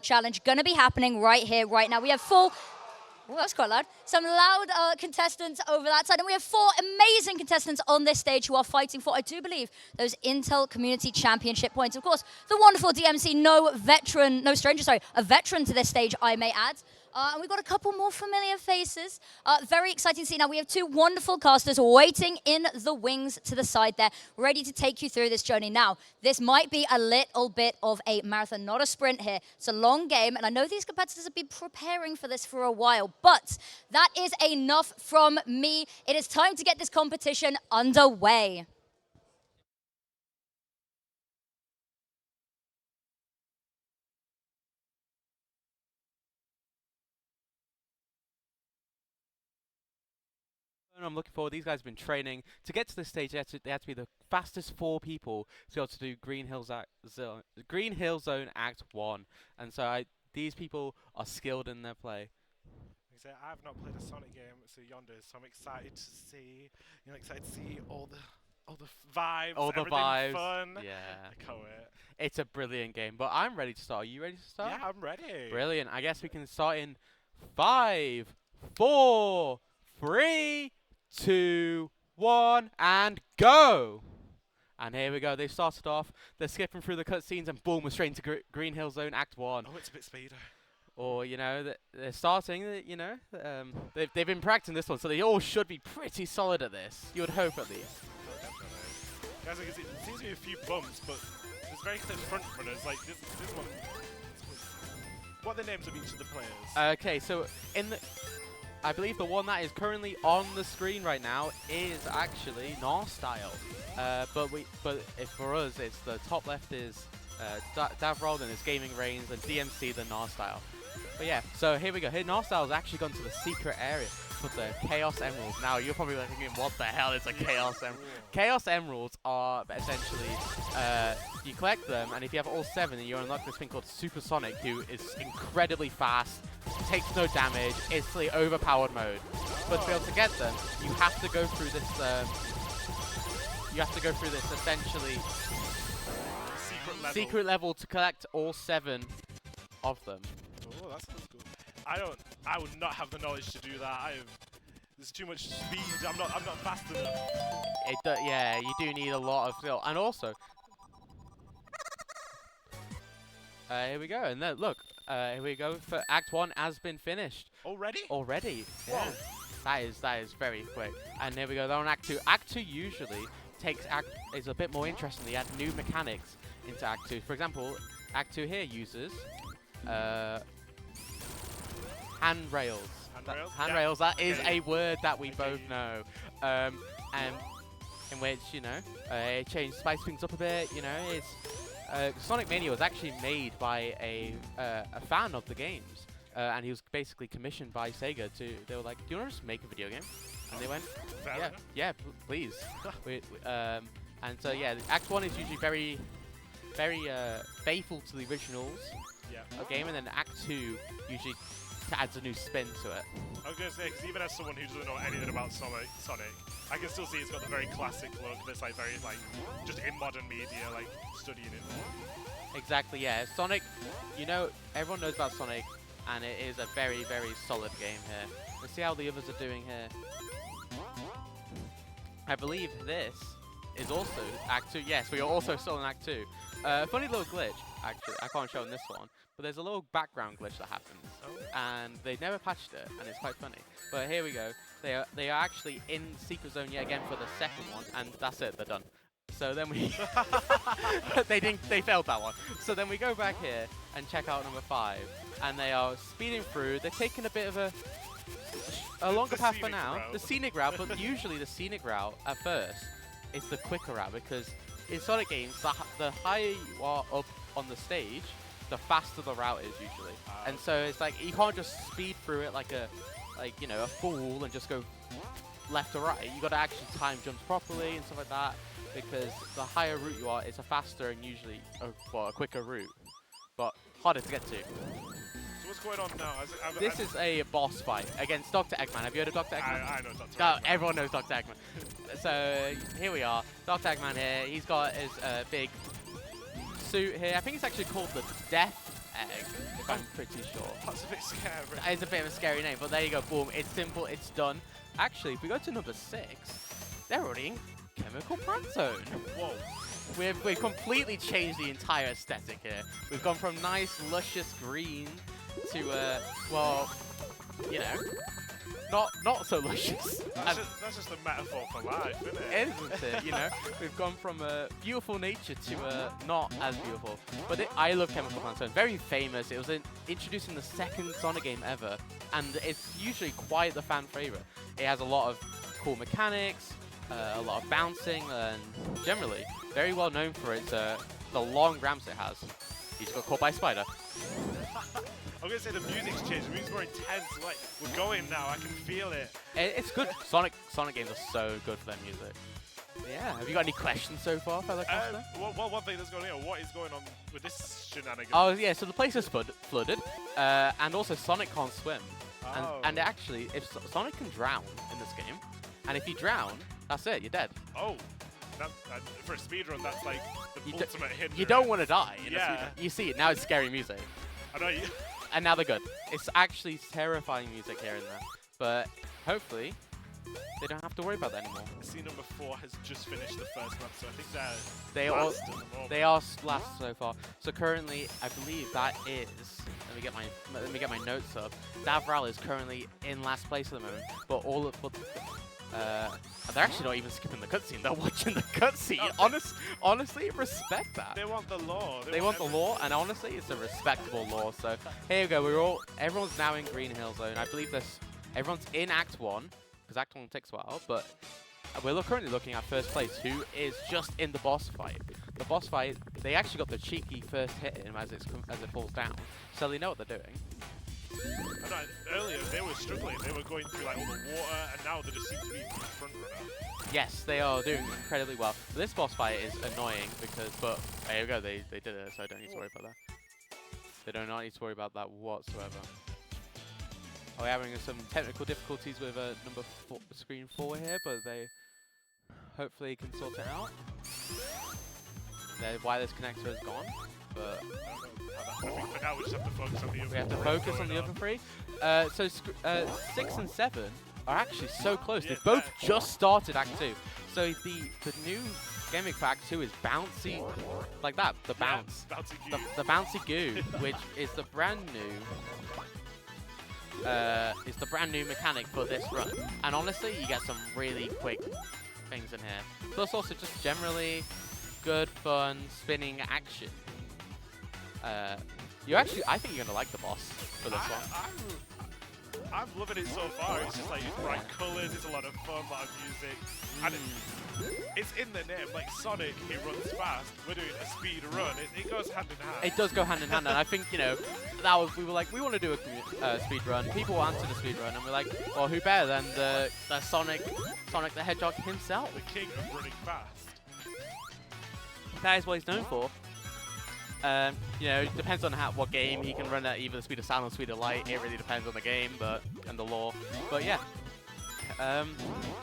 challenge going to be happening right here, right now. We have four. Oh, that's quite loud. Some loud contestants over that side. And we have four amazing contestants on this stage who are fighting for, I do believe, those Intel Community Championship points. Of course, the wonderful DMC, no stranger, sorry, a veteran to this stage, I may add. And we've got a couple more familiar faces. Very exciting to see. Now, we have two wonderful casters waiting in the wings to the side there, ready to take you through this journey. Now, this might be a little bit of a marathon, not a sprint here. It's a long game, and I know these competitors have been preparing for this for a while, but that is enough from me. It is time to get this competition underway. I'm looking forward. These guys have been training to get to this stage. They had to be the fastest four people to be able to do Green Hill Zone Act 1. And so these people are skilled in their play. I've not played a Sonic game, so yonder, so I'm excited to see, excited to see all the vibes, All the everything vibes. fun. Yeah. I can't wait. It's a brilliant game, but I'm ready to start. Are you ready to start? Yeah, I'm ready. Brilliant. I guess we can start in 5, 4, 3, 2, 1, and go! And here we go. They've started off. They're skipping through the cutscenes and boom, we're straight into Green Hill Zone Act 1. Oh, it's a bit speeder. Or, they're starting, they've been practicing this one, so they all should be pretty solid at this. You would hope at least. Oh, definitely. Guys, like, it seems to be a few bumps, but there's very clear front runners. Like, this one. What are the names of each of the players? Okay, so I believe the one that is currently on the screen right now is actually Narstyle. But if for us, it's the top left is Davrod and his Gaming Reigns, and DMC the Narstyle. But yeah, so here we go. Here, Narstyle's actually gone to the secret area for the Chaos Emeralds. Now, you're probably thinking, what the hell is a Chaos Emerald? Chaos Emeralds are essentially, you collect them, and if you have all 7, then you unlock this thing called Supersonic, who is incredibly fast, takes no damage, instantly overpowered mode. But to be able to get them, you have to go through this, essentially secret level to collect all 7 of them. Oh, that sounds cool. I would not have the knowledge to do that. There's too much speed. I'm not fast enough. Yeah, you do need a lot of skill. And also, here we go. And then look, here we go. For Act 1 has been finished. Already? Already. Whoa. Yeah. That is very quick. And here we go. They're on Act 2. Act 2 usually is a bit more interesting. They add new mechanics into Act 2. For example, Act 2 here uses handrails. Handrails, that is a word that we both know. And in which, it changed, spice things up a bit, it's Sonic Mania was actually made by a fan of the games. And he was basically commissioned by Sega they were like, do you want to just make a video game? And they went, yeah, please. And so yeah, Act 1 is usually very faithful to the originals game, and then Act 2 usually adds a new spin to it. I was going to say, because even as someone who doesn't know anything about Sonic, I can still see it's got the very classic look that's like very, just in modern media, like studying it. Exactly, yeah. Sonic, everyone knows about Sonic, and it is a very, very solid game here. Let's see how the others are doing here. I believe this is also Act 2. Yes, we are also still in Act 2. Funny little glitch, actually. I can't show in this one, but there's a little background glitch that happens, and they never patched it, and it's quite funny. But here we go. They are actually in Secret Zone yet again for the second one, and that's it. They're done. So then we they failed that one. So then we go back here and check out number 5, and they are speeding through. They're taking a bit of a longer path for now, the scenic route, but usually the scenic route at first is the quicker route, because in Sonic games, the higher you are up on the stage, the faster the route is usually. And so it's like, you can't just speed through it like a fool and just go left to right. You got to actually time jumps properly and stuff like that, because the higher route you are, it's a faster and usually a quicker route, but harder to get to. So what's going on now? This is a boss fight against Dr. Eggman. Have you heard of Dr. Eggman? I know Dr. Eggman. Everyone knows Dr. Eggman. So here we are. Dr. Eggman here. He's got his big suit here. I think it's actually called the Death Egg, if I'm pretty sure. That's a bit scary. That is a bit of a scary name, but there you go, boom. It's simple, it's done. Actually, if we go to number 6, they're already in Chemical Plant Zone. Whoa. We've completely changed the entire aesthetic here. We've gone from nice, luscious green to, well, you know, not so luscious. That's just a metaphor for life, isn't it? Isn't it? You know, we've gone from beautiful nature to not as beautiful. But I love Chemical Plant Zone. Very famous. It was introduced in the second Sonic game ever, and it's usually quite the fan favorite. It has a lot of cool mechanics, a lot of bouncing, and generally very well known for its the long ramps it has. He just got caught by a spider. I'm gonna say the music's changed. The music's more intense. Like we're going now. I can feel it. It's good. Sonic games are so good for their music. Yeah. Have you got any questions so far, fellow Costa? Well, one thing that's going on. What is going on with this shenanigans? Oh yeah. So the place is flooded, and also Sonic can't swim. Oh. And actually, if Sonic can drown in this game, and if you drown, that's it. You're dead. Oh. For a speedrun, that's like the ultimate hindrance. You don't want to die. Yeah. You see it now. It's scary music. I know you. And now they're good. It's actually terrifying music here and there, but hopefully they don't have to worry about that anymore. Scene number 4 has just finished the first lap, so I think They are last so far. So currently, I believe that is. Let me get my notes up. Davral is currently in last place at the moment, but they're actually not even skipping the cutscene. They're watching the cutscene. Honestly, respect that. They want the lore. They want the lore, and honestly, it's a respectable lore. So here we go. Everyone's now in Green Hill Zone. I believe everyone's in Act 1, because Act 1 takes a while, but we're currently looking at first place, who is just in the boss fight. The boss fight, they actually got the cheeky first hit in as it falls down, so they know what they're doing. I know, earlier they were struggling. They were going through like all the water, and now they just seem to be the front runner. Yes, they are doing incredibly well. This boss fight is annoying but there you go. They did it, so I don't need to worry about that. They do not need to worry about that whatsoever. We're having some technical difficulties with screen 4 here, but they hopefully can sort it out. The wireless connector is gone, but I think for now we just have to focus on the other. we have to focus on the other 3. So 6 and 7 are actually so close. Yeah, They both just started Act 2. So the new gimmick for Act 2 is bouncy, like that, the bounce. Yeah, bouncy goo. The bouncy goo, which is the brand new mechanic for this run. And honestly, you get some really quick things in here. Plus also just generally good, fun, spinning action. I think you're gonna like the boss for this one. I'm loving it so far. It's just like it's bright colours, it's a lot of fun, a lot of music. And it's in the name, like Sonic, he runs fast. We're doing a speed run. It goes hand in hand. It does go hand in hand, and I think, you know, we were like, we want to do a speed run. People answered the speed run, and we're like, well, who better than the Sonic the Hedgehog himself? The king of running fast. That is what he's known for. You know, it depends on what game he can run at, either the speed of sound or speed of light. It really depends on the game, and the lore. But yeah.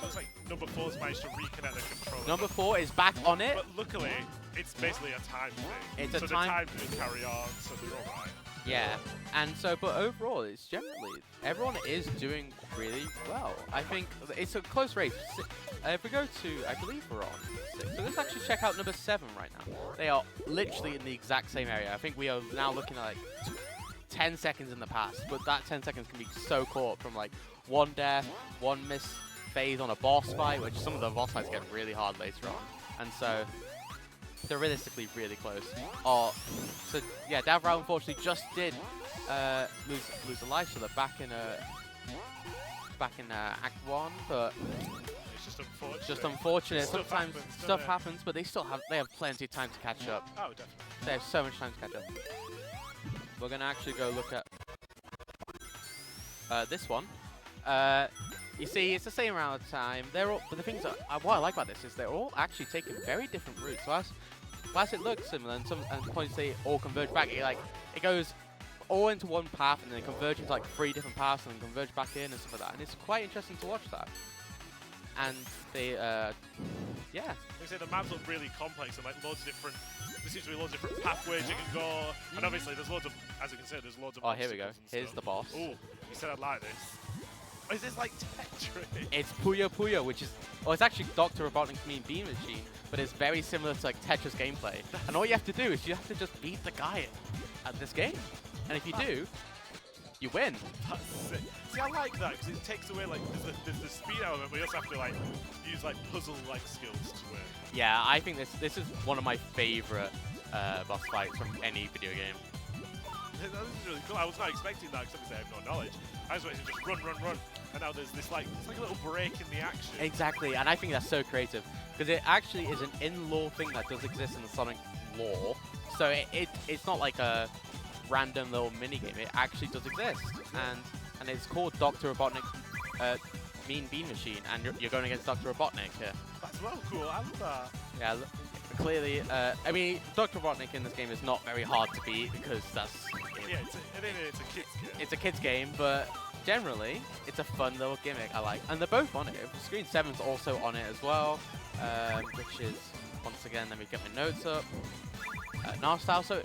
Looks like number 4's managed to reconnect the controller. Number 4 is back on it. But luckily, it's basically a time thing. It's a so time. the time does carry on, so they're all right. Yeah, and so, but overall, it's generally, everyone is doing really well. I think it's a close race. If we go to, I believe we're on 6. So let's actually check out number 7 right now. They are literally in the exact same area. I think we are now looking at like 10 seconds in the past, but that 10 seconds can be so caught from like one death, one miss phase on a boss fight, which some of the boss fights get really hard later on. And so they're realistically really close. So yeah, Davral unfortunately just did lose a life, so they're back in Act 1, but It's just unfortunate. just unfortunate. Stuff Sometimes happens, doesn't stuff it? happens, but they have plenty of time to catch up. Oh, definitely. They have so much time to catch up. We're gonna actually go look at this one. You see, it's the same amount of time. But the things what I like about this is they're all actually taking very different routes. So whilst it looks similar, and some points they all converge back, it goes all into one path and then converge into like 3 different paths and then converge back in and stuff like that. And it's quite interesting to watch that. And they, yeah. They say the maps look really complex and like loads of different. There seems to be loads of different pathways you can go, and obviously there's loads of as you can see, there's loads of. Oh, here we go. obstacles and Here's stuff. the boss. Oh, you said I'd like this. Oh, is this like Tetris? It's Puyo Puyo, which is, well, it's actually Dr. Robotnik's Mean Bean Machine, but it's very similar to like Tetris gameplay. And all you have to do is you have to just beat the guy at this game. And if you do, you win. That's sick. See, I like that because it takes away like there's the speed element, but you also have to like use like puzzle-like skills to win. Yeah, I think this is one of my favorite boss fights from any video game. That is really cool. I was not expecting that because obviously I have no knowledge. I was expecting just run, and now there's this like it's like a little break in the action. Exactly, and I think that's so creative because it actually is an in-lore thing that does exist in the Sonic lore. So it's not like a random little mini game. It actually does exist, and it's called Dr. Robotnik's Mean Bean Machine, and you're going against Dr. Robotnik here. That's well cool. I love that. Yeah, clearly. I mean, Dr. Robotnik in this game is not very hard to beat because that's. Yeah, it's a kid's game. It's a kid's game, but generally, it's a fun little gimmick I like. And they're both on it. Screen 7's also on it as well, which is, once again, let me get my notes up. Narstyle, so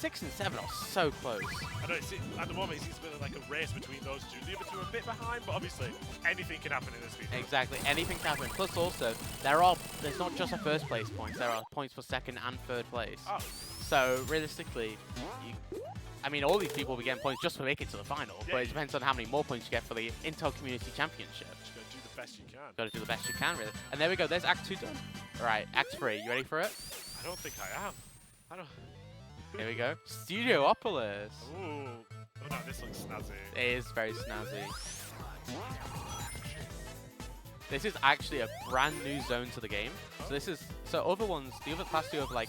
6 and 7 are so close. I know, at the moment it seems to be like a race between those two. The other two are a bit behind, but obviously anything can happen in this video. Exactly, anything can happen. Plus also, there's not just a first place points, there are points for second and third place. Oh. So realistically, I mean, all these people will be getting points just to make it to the final, Yeah, but it depends on how many more points you get for the Intel Community Championship. Just gotta do the best you can. Got to do the best you can, really. And there we go, there's Act 2 done. Alright, Act 3, you ready for it? I don't think I am. I don't. Here we go. Studiopolis. Ooh. Oh no, this looks snazzy. It is very snazzy. This is actually a brand new zone to the game. So this is, so other ones, the other past two of like,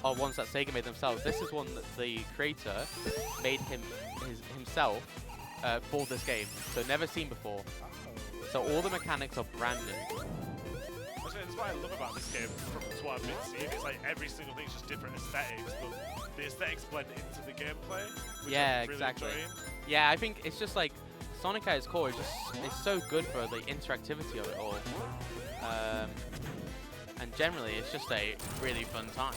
are ones that Sega made themselves. This is one that the creator made himself for this game. So never seen before. So all the mechanics are brand new. That's what I love about this game from what I've been seeing. It's like every single thing's just different aesthetics, but the aesthetics blend into the gameplay. Which Yeah, I'm really exactly. enjoying. Yeah, I think it's just like Sonic at its core is just it's so good for the interactivity of it all. And generally, it's just a really fun time.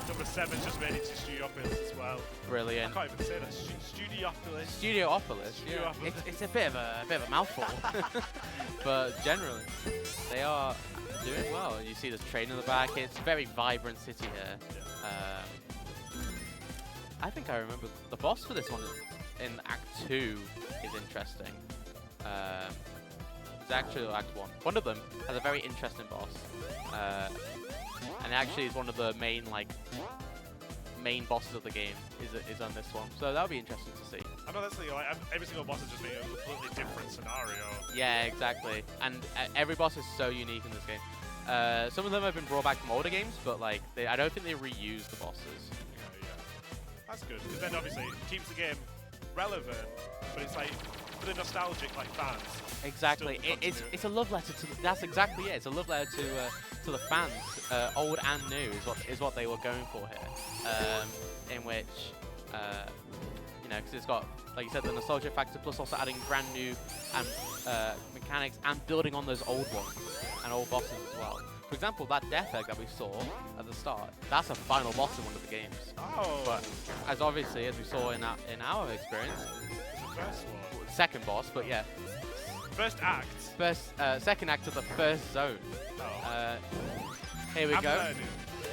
Number 7 just made it to Studiopolis as well. Brilliant. I can't even say that. Studiopolis. Studiopolis, yeah. Studiopolis. It's a bit of a mouthful, but generally, they are doing well. You see this train in the back. It's a very vibrant city here. Yeah. I think I remember the boss for this one in Act 2 is interesting. It's actually Act 1. One of them has a very interesting boss. And actually is one of the main bosses of the game is on this one. So that'll be interesting to see. I know that's the thing, like every single boss is just being a completely different scenario. Yeah, exactly. And every boss is so unique in this game. Some of them have been brought back from older games, but like I don't think they reuse the bosses. Yeah. That's good, because then obviously it keeps the game relevant, but it's like for the nostalgic like fans. Exactly. It's a love letter to that's exactly it. It's a love letter to the fans, old and new is what they were going for here. In which you know, because it's got, like you said, the nostalgia factor plus also adding brand new mechanics and building on those old ones and old bosses as well. For example, that death egg that we saw at the start, that's a final boss in one of the games. Oh. But as obviously as we saw in our experience, It's the first one. second boss, but yeah. First act. Second act of the first zone. Oh. Here we I'm go. learning.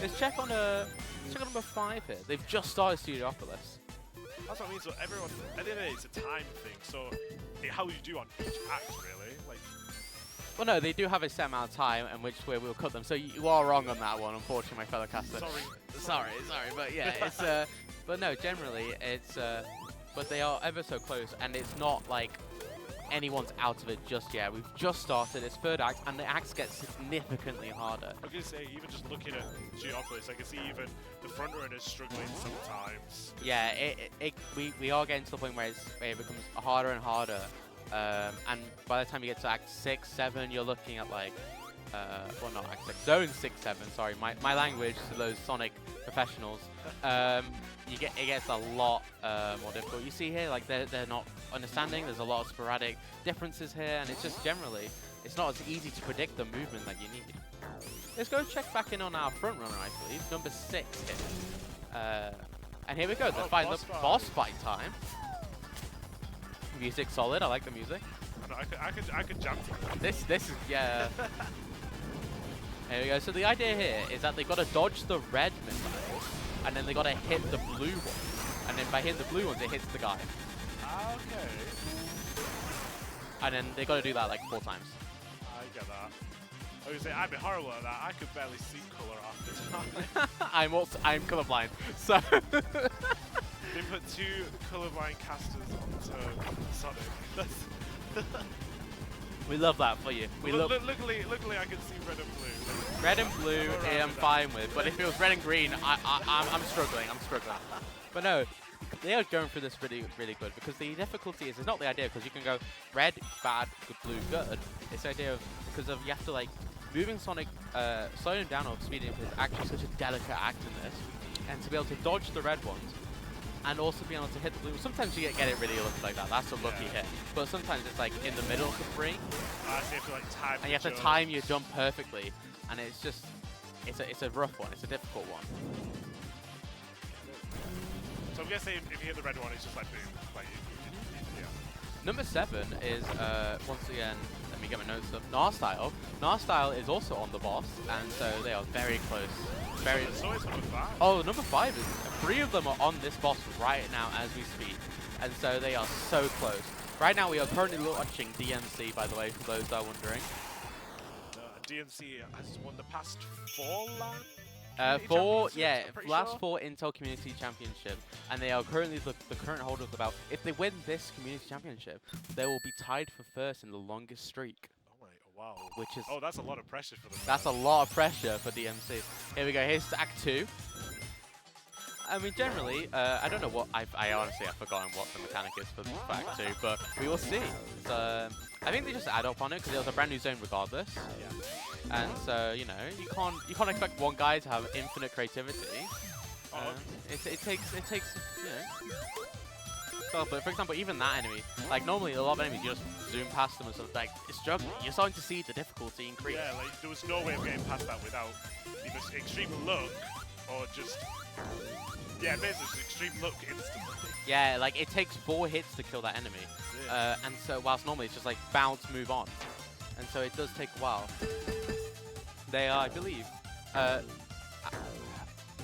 Let's check on number 5 here. They've just started Studiopolis. That's what I mean. So everyone, at the end of the day, it's a time thing. So how you do on each act, really. Like. Well, no, they do have a set amount of time in which we will cut them. So you are wrong on that one, unfortunately, my fellow caster. Sorry, but yeah, it's but no, generally it's but they are ever so close, and it's not like anyone's out of it just yet. We've just started its third act, and the acts get significantly harder. I was going to say, even just looking at Geopolis, I can see even the front runners struggling sometimes. Yeah, we are getting to the point where it becomes harder and harder. And by the time you get to Act 6, 7, you're looking at like, well, not Act 6, Zone 6, 7, sorry, my language to those Sonic professionals. It gets a lot more difficult. You see here, like, they're not understanding, there's a lot of sporadic differences here, and it's just generally, it's not as easy to predict the movement that you need. Let's go check back in on our front runner, I believe, number 6 here. And here we go. They're fighting the boss fight time. Music solid. I like the music. I could jump. This is yeah. There we go. So the idea here is that they've got to dodge the red missiles, and then they got to hit the blue ones, and then by hitting the blue ones, it hits the guy. Okay. And then they got to do that like 4 times. I get that. I was saying I'd be horrible at that. I could barely see color half the time. I'm colorblind, so. They put 2 colorblind casters onto Sonic. We love that for you. We love. Luckily, I can see red and blue. Red and blue, I'm fine with. But if it was red and green, I'm struggling. I'm struggling. But no, they are going through this really good because the difficulty is not the idea because you can go red, bad, good, blue, good. It's the idea of because of you have to like moving Sonic, slowing him down or speeding him is actually such a delicate act in this, and to be able to dodge the red ones. And also being able to hit the blue. Sometimes you get it really looks like that. That's a lucky hit. But sometimes it's like in the middle of the free. So you have to like time. And you have to time your jump perfectly. And it's just, it's a rough one. It's a difficult one. So I'm guessing if you hit the red one, it's just like boom. Like yeah. Number 7 is once again. Let me get my notes up. Narstyle. Narstyle is also on the boss, and so they are very close. Very. So it's number 5. Oh, number 5 is 3 of them are on this boss right now as we speak, and so they are so close. Right now we are currently launching DMC, by the way, for those that are wondering. DMC has won the past 4 land. 4, yeah, last 4 Intel Community Championship, and they are currently the current holder of the belt. If they win this Community Championship, they will be tied for first in the longest streak. Wow. Which is that's a lot of pressure for them. That's a lot of pressure for DMC. Here we go. Here's Act 2. I mean, generally, I don't know what I honestly have forgotten what the mechanic is for Act 2, but we will see. So, I think they just add up on it because it was a brand new zone regardless. Yeah. And so you know you can't expect one guy to have infinite creativity. It takes you know. So, but for example, even that enemy, like normally a lot of enemies you just zoom past them and sort of like it's struggling. You're starting to see the difficulty increase. Yeah, like there was no way of getting past that without either extreme luck or just basically extreme luck instantly. Yeah, like it takes 4 hits to kill that enemy, and so whilst normally it's just like bounce, move on, and so it does take a while. They are, I believe,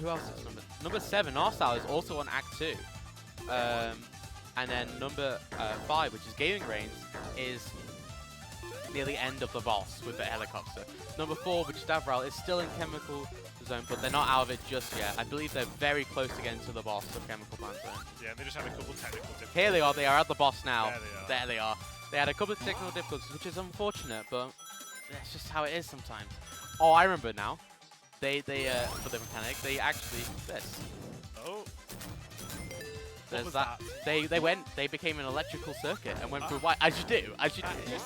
who else is number 7? Narstyle is also on Act 2. And then number 5, which is Gaming Reigns, is near the end of the boss with the helicopter. Number 4, which is Davral, is still in Chemical Zone, but they're not out of it just yet. I believe they're very close to getting to the boss of Chemical Plant Zone. Yeah, and they just had a couple technical difficulties. Here they are at the boss now. There they are. They had a couple of technical difficulties, which is unfortunate, but that's just how it is sometimes. Oh, I remember now. They for the mechanic, they actually, this. Oh. There's that. They became an electrical circuit and went through white, as you do.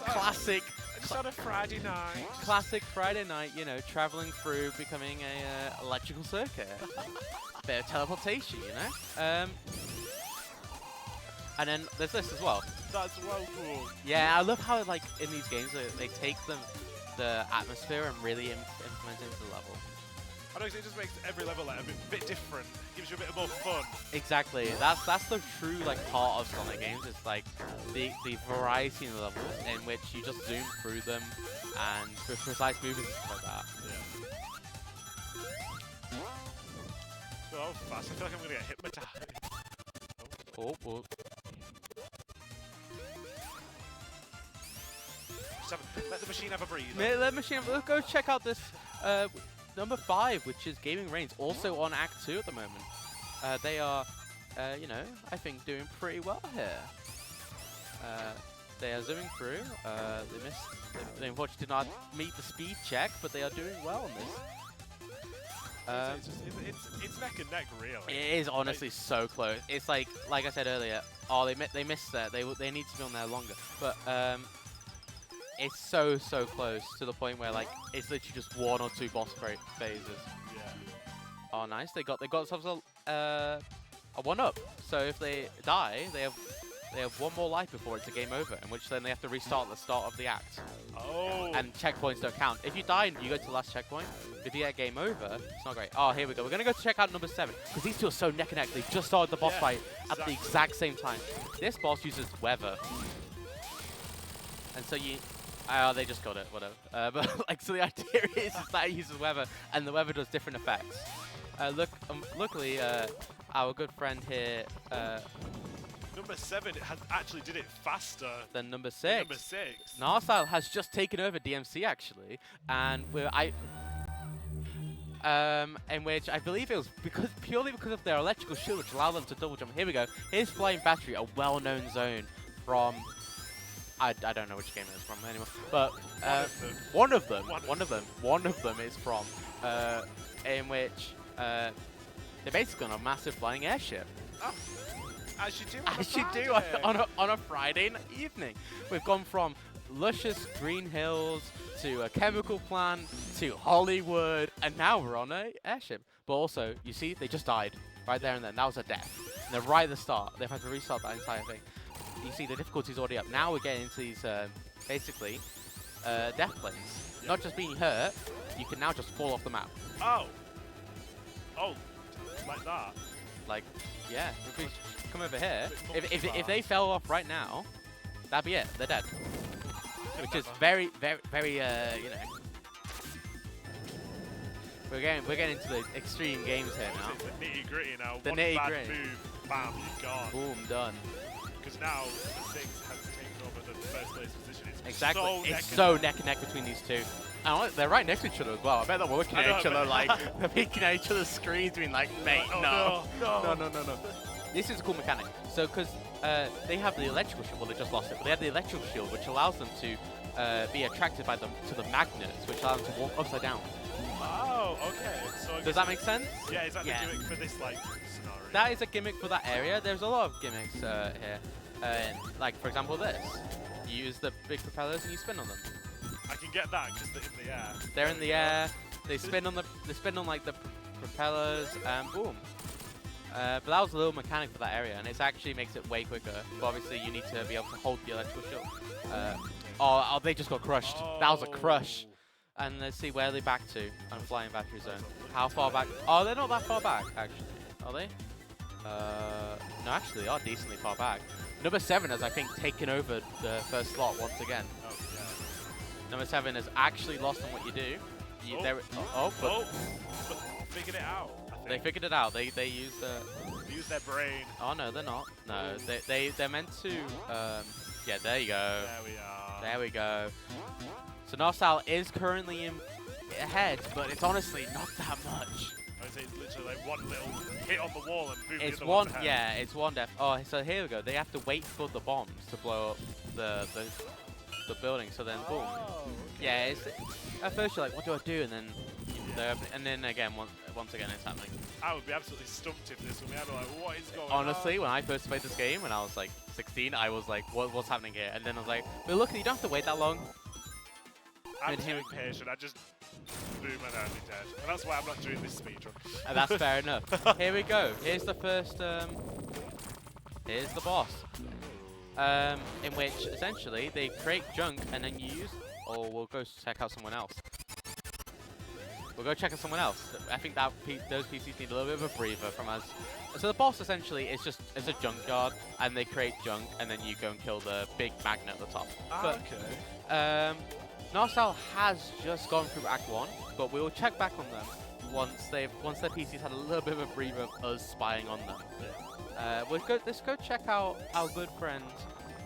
Classic. Just on a Friday night. Classic Friday night, you know, traveling through, becoming a electrical circuit. Bit of teleportation, you know. And then there's this as well. That's well cool. Yeah, I love how like in these games they take the atmosphere and really implement it into the level. I know, 'cause it just makes every level like a bit different. Gives you a bit more fun. Exactly. That's the true like part of Sonic games. It's like the variety in the levels in which you just zoom through them and with precise movements and stuff like that. Yeah. So fast. I feel like I'm gonna get hypnotized. Oh. Let the machine have a breather. Let the machine. Let's go check out this. Number 5, which is Gaming Reigns, also on Act 2 at the moment. They are, you know, I think doing pretty well here. They are zooming through. They unfortunately did not meet the speed check, but they are doing well on this. It's neck and neck, really. It is honestly so close. It's like I said earlier. Oh, they missed that. They need to be on there longer, but it's so close to the point where like it's literally just 1 or 2 boss phases. Yeah. Oh, nice. They got themselves a 1-up. So if they die, they they have one more life before it's a game over, in which then they have to restart the start of the act. Oh. And checkpoints don't count. If you die, you go to the last checkpoint. If you get game over, it's not great. Oh, here we go. We're going to go check out number 7, because these two are so neck and neck. They just started the boss fight at the exact same time. This boss uses weather. And so you... they just got it, whatever. But like, so the idea is that it uses weather, and the weather does different effects. Luckily, our good friend here... number 7 actually did it faster than number 6. Number 6. Narstyle has just taken over DMC actually, and in which I believe it was purely because of their electrical shield, which allowed them to double jump. Here we go. Here's Flying Battery, a well-known zone from I don't know which game it is from anymore, but one of them is from in which they're basically on a massive flying airship. Oh. As you do on a Friday evening. We've gone from luscious green hills to a chemical plant to Hollywood, and now we're on an airship. But also, you see, they just died right there and then. That was a death. And they're right at the start. They've had to restart that entire thing. You see, the difficulty's already up. Now we're getting into these, basically, death planes. Yep. Not just being hurt, you can now just fall off the map. Oh. Oh, like that? Like, yeah. If we come over here, if they fell off right now, that'd be it. They're dead. Which is very, very, very, you know. We're getting into the extreme games here now. The nitty gritty now. The One nitty bad gritty. move, bam, you're gone. Boom, done. Because now the 6 has taken over the first place position. It's exactly. So it's so neck and neck between these two. And they're right next to each other as well. I bet they're looking at each other like they're peeking at each other's screens, being like, "Mate, no. This is a cool mechanic. So, because they have the electrical shield, well, they just lost it, but they have the electrical shield, which allows them to be attracted by them to the magnets, which allows them to walk upside down. Oh, okay. So does that make sense? Yeah, is that the gimmick for this like scenario? That is a gimmick for that area. There's a lot of gimmicks here. Like, for example, this. You use the big propellers and you spin on them. I can get that because they're in the air. They're in the air. They spin on like the propellers, and boom. But that was a little mechanic for that area, and it actually makes it way quicker. But obviously, you need to be able to hold the electrical shield. Oh, they just got crushed. Oh. That was a crush. And let's see where are they back to on Flying Battery Zone. How far back? Oh, they're not that far back, actually. Are they? No, actually, they are decently far back. Number 7 has, I think, taken over the first slot once again. Oh, yeah. Number 7 has actually lost on what you do. But figured it out. They figured it out. They used use their brain. Oh no, they're not. No, they're meant to. Yeah, there you go. There we are. There we go. So Narstyle is currently ahead, but it's honestly not that much. I say it's literally like one little hit on the wall and boom. It's one. Yeah, it's one death. Oh, so here we go. They have to wait for the bombs to blow up the building. So then, boom. Okay. Yeah. At first you're like, what do I do? And then again, once again, it's happening. I would be absolutely stumped if this would be. I'd be like, what is going Honestly, when I first played this game, when I was like 16, I was like, what's happening here? And then I was like, but look, you don't have to wait that long. I'm too impatient. I just boom and I'll be dead. And that's why I'm not doing this speedrun. And that's fair enough. Here we go. Here's the first. Here's the boss. In which essentially they create junk and then you use. Or we'll go check out someone else. We'll go check out someone else. I think that those PCs need a little bit of a breather from us. So the boss essentially is just a junkyard, and they create junk, and then you go and kill the big magnet at the top. Okay. Narstyle has just gone through Act 1, but we will check back on them once their PCs had a little bit of a breather of us spying on them. Yeah. Let's go check out our good friend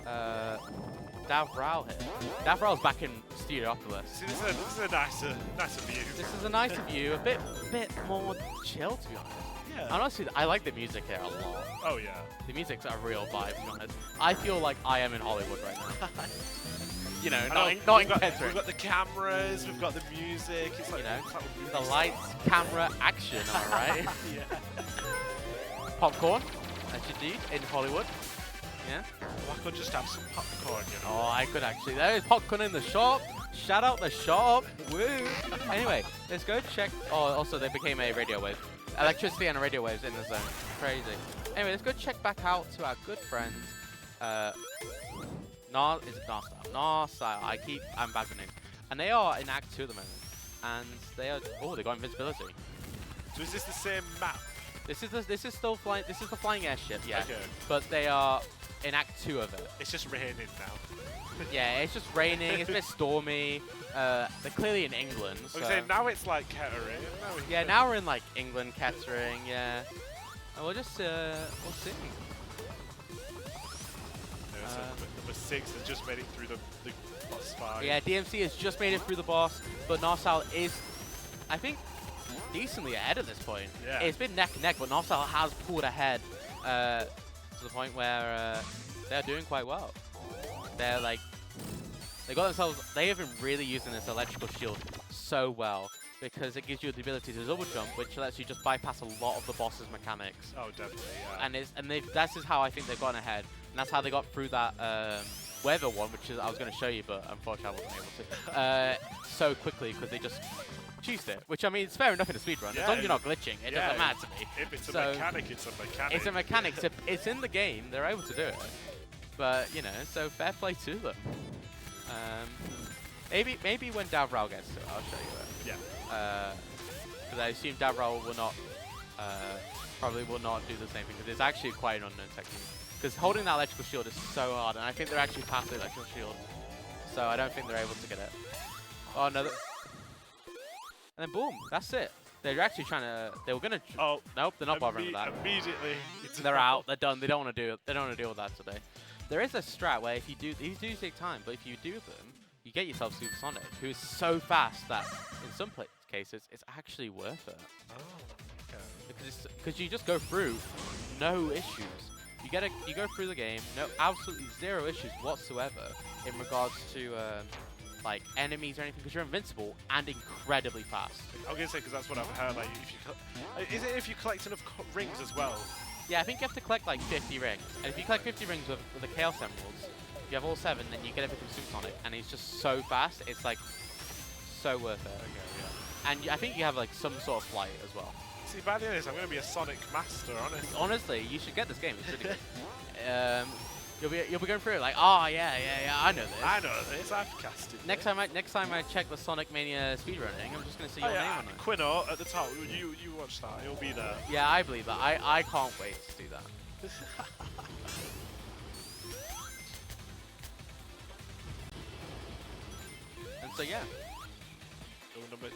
Davral here. Davral's back in Studiopolis. See, this is a nicer view. This is a nicer view, a bit more chill, to be honest. Yeah. Honestly, I like the music here a lot. Oh yeah. The music's a real vibe, to be honest. I feel like I am in Hollywood right now. You know, not in Kettering. We've got the cameras, we've got the music. It's like, you know, the lights, camera, action. Am I right? Yeah. Popcorn, as you do in Hollywood. Yeah. Well, I could just have some popcorn, you know. Oh, I could actually. There is popcorn in the shop. Shout out the shop. Woo. Anyway, let's go check. Oh, also they became a radio wave. Electricity and radio waves in the zone. Crazy. Anyway, let's go check back out to our good friends Is it Narstyle? Narstyle. I'm bad with names. And they are in Act 2 at the moment. And they are, oh, they got invincibility. So is this the same map? This is still flying, this is the flying airship, yeah. Okay. But they are in Act 2 of it. It's just raining now. Yeah, it's just raining, it's a bit stormy. They're clearly in England. So. I'm saying now it's like Kettering. Yeah, now we're in like England, Kettering, yeah. And we'll just, we'll see. So number 6 has just made it through the boss fight. Yeah, DMC has just made it through the boss, but Narstyle is, I think, decently ahead at this point. Yeah. It's been neck and neck, but Narstyle has pulled ahead to the point where they're doing quite well. They're like, they have been really using this electrical shield so well because it gives you the ability to double jump, which lets you just bypass a lot of the boss's mechanics. Oh, definitely, yeah. And that's just how I think they've gotten ahead, and that's how they got through that weather one, which is I was going to show you, but unfortunately I wasn't able to, so quickly because they just choosed it. Which I mean, it's fair enough in a speedrun. Yeah, as long as you're not glitching, it doesn't matter to me. If it's a mechanic, it's a mechanic. It's a mechanic. It's in the game. They're able to do it. But you know, so fair play to them. Maybe when Davral gets to it, I'll show you it. Yeah. Because I assume Davral will not, probably will not do the same thing. Because it's actually quite an unknown technique. Because holding that electrical shield is so hard, and I think they're actually past the electrical shield. So I don't think they're able to get it. Oh no. And then boom, that's it. They're actually trying to. They were gonna. Oh, nope, they're not bothering with that. Immediately, they're out. They're done. They don't want to do it. They don't want to deal with that today. There is a strat where if you do, these do take time, but if you do them, you get yourself Supersonic, who is so fast that in some cases it's actually worth it. Oh, okay. Because you just go through, no issues. You go through the game, no absolutely zero issues whatsoever in regards to like enemies or anything, because you're invincible and incredibly fast. I was gonna say because that's what I've heard. Like, is it if you collect enough rings as well? Yeah, I think you have to collect like 50 rings, and if you collect 50 rings with the Chaos Emeralds, you have all 7, then you get everything Supersonic, and he's just so fast. It's like so worth it. Okay, yeah. And I think you have like some sort of flight as well. See, by the end of this, I'm going to be a Sonic master, honestly. Honestly, you should get this game. It's really good. You'll be going through it like, oh yeah, I know this. I know this. I've casted. Next time I check the Sonic Mania speedrunning, I'm just going to see your name on it. Quino at the top. You watch that. It'll be there. Yeah, I believe that. I can't wait to do that. And so yeah. Number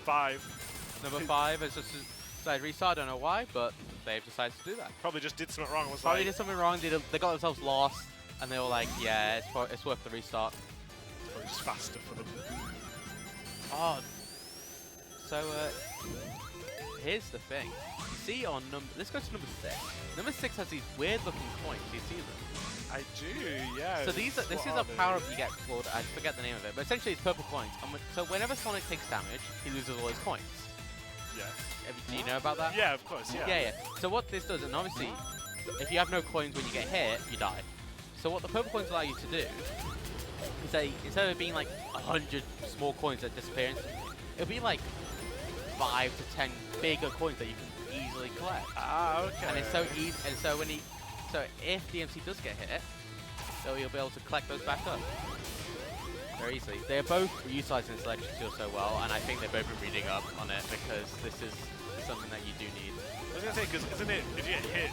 5. Number 5 is just decided restart. I don't know why, but they've decided to do that. Probably just did something wrong. Probably did something wrong. They got themselves lost, and they were like, yeah, it's worth the restart. It's probably just faster for them. Oh. So here's the thing. See on let's go to number 6. Number 6 has these weird looking coins. Do you see them? I do, yeah. So this is a power-up you get called, I forget the name of it, but essentially it's purple coins. And so whenever Sonic takes damage, he loses all his coins. Yeah. Do you know about that? Yeah, of course, yeah. Yeah. So what this does, and obviously, if you have no coins when you get hit, you die. So what the purple coins allow you to do is that instead of it being like 100 small coins that disappear instantly, it'll be like 5 to 10 bigger coins that you can easily collect. Ah, okay. And it's so easy. And so so if DMC does get hit, you'll be able to collect those back up very easily. They're both utilising this electric shield so well, and I think they've both been reading up on it because this is something that you do need. I was gonna say, because isn't it, if you get hit,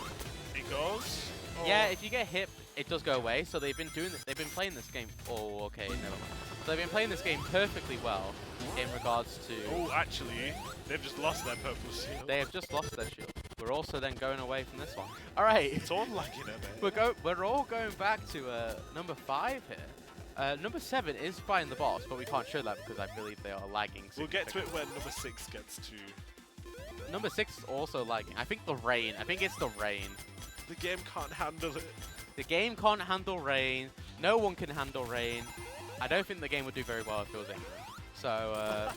it goes? Or? Yeah, if you get hit, it does go away. So they've been doing this, they've been playing this game. Oh, okay, never mind. So they've been playing this game perfectly well in regards to. Oh, actually, they've just lost their purple shield. They have just lost their shield. We're also then going away from this one. All right. It's all lagging a bit. We're all going back to number 5 here. Number 7 is fighting the boss, but we can't show that because I believe they are lagging. We'll get to it when number 6 gets to. Number 6 is also lagging. I think the rain. I think it's the rain. The game can't handle it. The game can't handle rain. No one can handle rain. I don't think the game would do very well if it was England. So,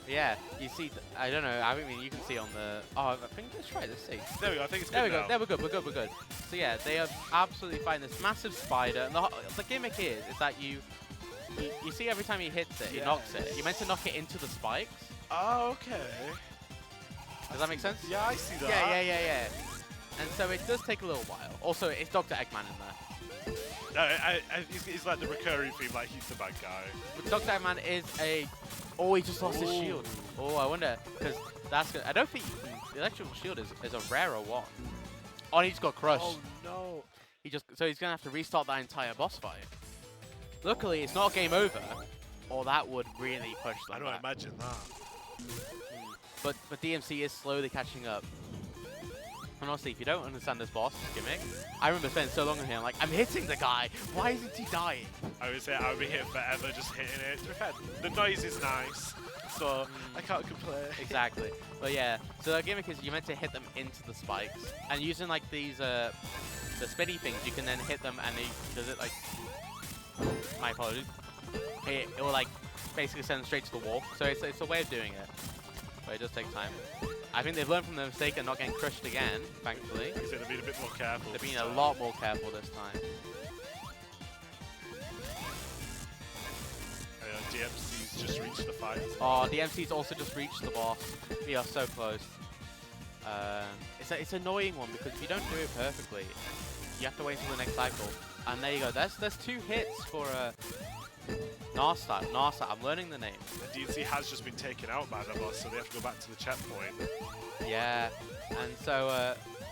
yeah, you see, I don't know, I mean, you can see on the, oh, I think, let's try this, see. There we go, I think it's good There we go, now. there we're good. So yeah, they are absolutely fine. This massive spider, and the gimmick is that you see every time he hits it, he knocks it. You're meant to knock it into the spikes. Oh, okay. Does that make sense? Yeah, I see that. Yeah. And so it does take a little while. Also, it's Dr. Eggman in there. He's like the recurring theme, like he's the bad guy. But Dr. Eggman is a... Oh, he just lost his shield. Oh, I wonder, because that's good. I don't think the electrical shield is a rarer one. Oh, and he just got crushed. Oh no. So he's going to have to restart that entire boss fight. Luckily, it's not game over, or that would really push them I don't back. imagine that. But DMC is slowly catching up. And honestly, if you don't understand this boss gimmick, I remember spending so long on here, I'm like, I'm hitting the guy. Why isn't he dying? I would say I would be here forever just hitting it. To be fair, the noise is nice, so I can't complain. Exactly. But yeah, so the gimmick is you're meant to hit them into the spikes, and using like these the spinny things, you can then hit them, and does it like? My apologies. It will like basically send them straight to the wall. So it's a way of doing it, but it does take time. I think they've learned from their mistake and not getting crushed again, thankfully. They've been a bit more careful. They've been a lot more careful this time. DMC's just reached the fight. Oh, DMC's also just reached the boss. We are so close. It's an annoying one because if you don't do it perfectly, you have to wait until the next cycle. And there you go. There's 2 hits for Narstyle. I'm learning the name. And DMC has just been taken out by the boss, so they have to go back to the checkpoint. Yeah, and so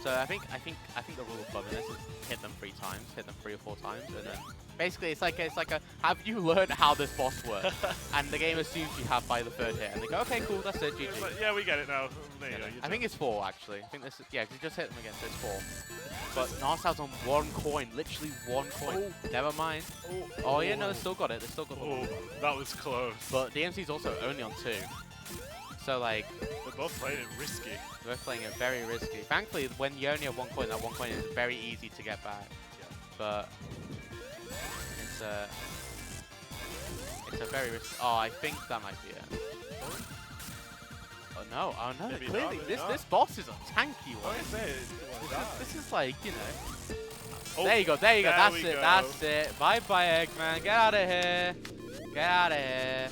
I think the rule of thumb in this is hit them 3 times, hit them 3 or 4 times, and then basically it's like a have you learned how this boss works? And the game assumes you have by the 3rd hit, and they go, okay, cool, that's it, GG. Like, yeah, we get it now. There you go, I think it's 4 actually. I think this is, yeah, 'cause you just hit them again, so it's 4. But Narstyle's on 1 coin, literally 1 coin. Oh. Never mind. Oh yeah, no, they still got it. They still got the Oh, that was close. But DMC's also only on 2. So like, they're both playing it risky. they're both playing it very risky. Thankfully, when you only have 1 coin, that 1 coin is very easy to get back. Yeah. But it's a very risky. Oh, I think that might be it. Oh no! Maybe Clearly, not, maybe this boss is a tanky one. This This is like, you know. Oh, there you go. there That's we it. go. That's it. Bye bye, Eggman. Get out of here. Get out of here.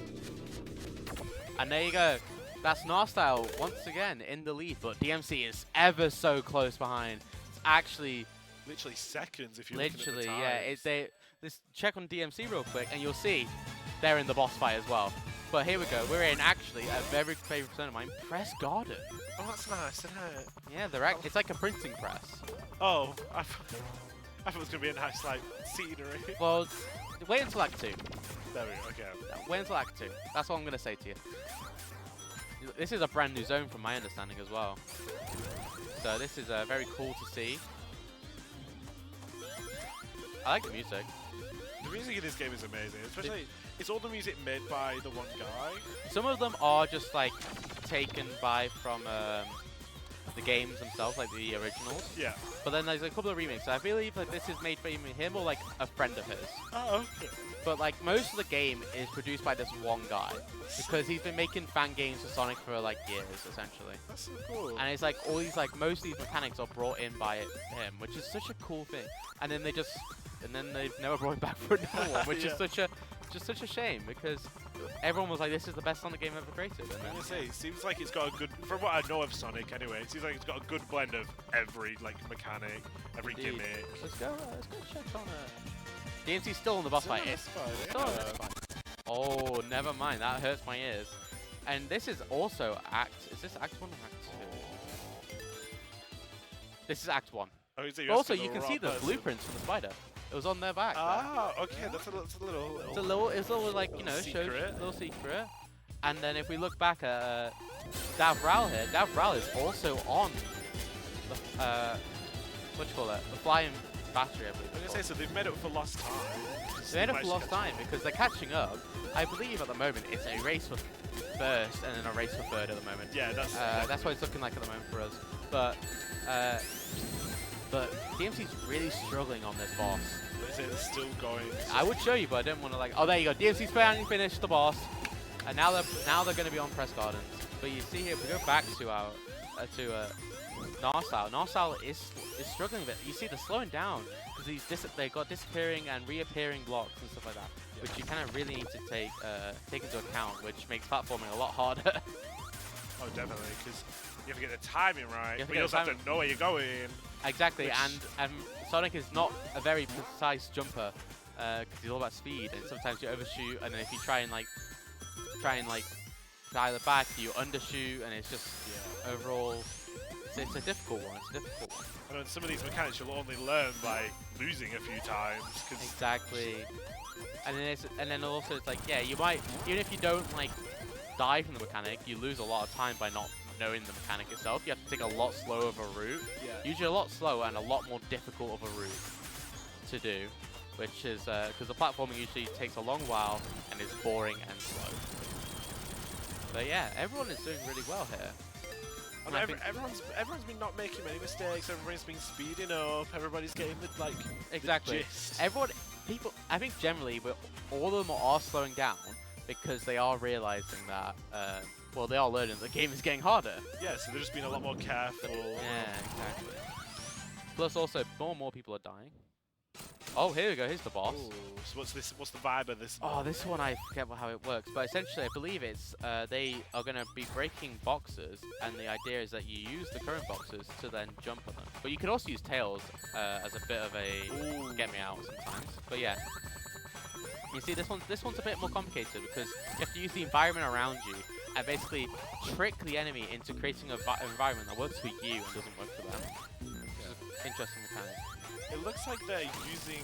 And there you go. That's Narstyle once again in the lead, but DMC is ever so close behind. It's actually literally seconds if you literally, yeah. Let's check on DMC real quick, and you'll see they're in the boss fight as well. But here we go. We're in actually a very favorite percent of mine, Press Garden. Oh, that's nice, isn't it? Yeah, it's like a printing press. Oh, I thought it was gonna be a nice like scenery. Well, wait until Act 2. There we go. Okay. Wait until Act 2. That's what I'm gonna say to you. This is a brand new zone from my understanding as well. So this is very cool to see. I like the music. The music in this game is amazing, especially it's all the music made by the one guy. Some of them are just like taken from the games themselves, like the originals. Yeah. But then there's a couple of remakes. I believe that this is made by him or like a friend of his. Oh, okay. But like most of the game is produced by this one guy because he's been making fan games for Sonic for like years essentially. That's so cool. And it's like all these most of these mechanics are brought in by him, which is such a cool thing. And then they've never brought it back for another one, which is such a shame because everyone was like, this is the best Sonic game ever created. And then, I was gonna say, it seems like it's got a good, from what I know of Sonic anyway, it seems like it's got a good blend of every like mechanic, every gimmick. Let's go check on DMC's still in the boss fight. Oh, never mind. That hurts my ears. And this is also is this Act 1 or Act 2? This is Act 1. Oh, Also, you can see the blueprints from the spider. It was on their back. Ah, okay, that's a little. It's a little like, you know, shows a little secret. And then if we look back at Dav Ral here, Dav Ral is also on the what do you call it? The flying battery, I believe. I was gonna say, so they've made up for lost time. They made up for lost time because they're catching up. I believe at the moment it's a race for first and then a race for third at the moment. Yeah, that's what it's looking like at the moment for us. But DMC's really struggling on this boss. It's still going. I would show you, but I didn't want to like. Oh, there you go. DMC's finally finished the boss, and now they're going to be on Press Gardens. But you see here, if we go back to our Narstyle. Narstyle is struggling a bit. You see, they're slowing down because they got disappearing and reappearing blocks and stuff like that, which you kind of really need to take into account, which makes platforming a lot harder. Oh, definitely, because you have to get the timing right, have to but get you also the have to know where you're going. Exactly, Which- and Sonic is not a very precise jumper because he's all about speed, and sometimes you overshoot, and then if you try and like dial it back, you undershoot, and it's just overall it's a difficult one. It's a difficult one. I know some of these mechanics you'll only learn by losing a few times. Cause Exactly, and then also it's like you might, even if you don't like die from the mechanic, you lose a lot of time by not knowing the mechanic itself. You have to take a lot slower of a route. Usually a lot slower and a lot more difficult of a route to do, which is because the platforming usually takes a long while and is boring and slow. But yeah, everyone is doing really well here. And everyone's been not making many mistakes. Everybody's been speeding up. Everybody's getting the Exactly. the gist. I think generally all of them are slowing down because they are realizing that well, they are learning the game is getting harder. Yeah, so they're just being a lot more careful. Yeah, exactly. Plus, also, more and more people are dying. Oh, here we go. Here's the boss. Ooh, so what's this? What's the vibe of this? Oh, this one I forget how it works, but essentially I believe it's they are going to be breaking boxes, and the idea is that you use the current boxes to then jump on them. But you can also use tails as a bit of a get me out sometimes. But yeah, you see this one's a bit more complicated because you have to use the environment around you and basically trick the enemy into creating an environment that works for you and doesn't work for them. Interesting mechanic. It looks like they're using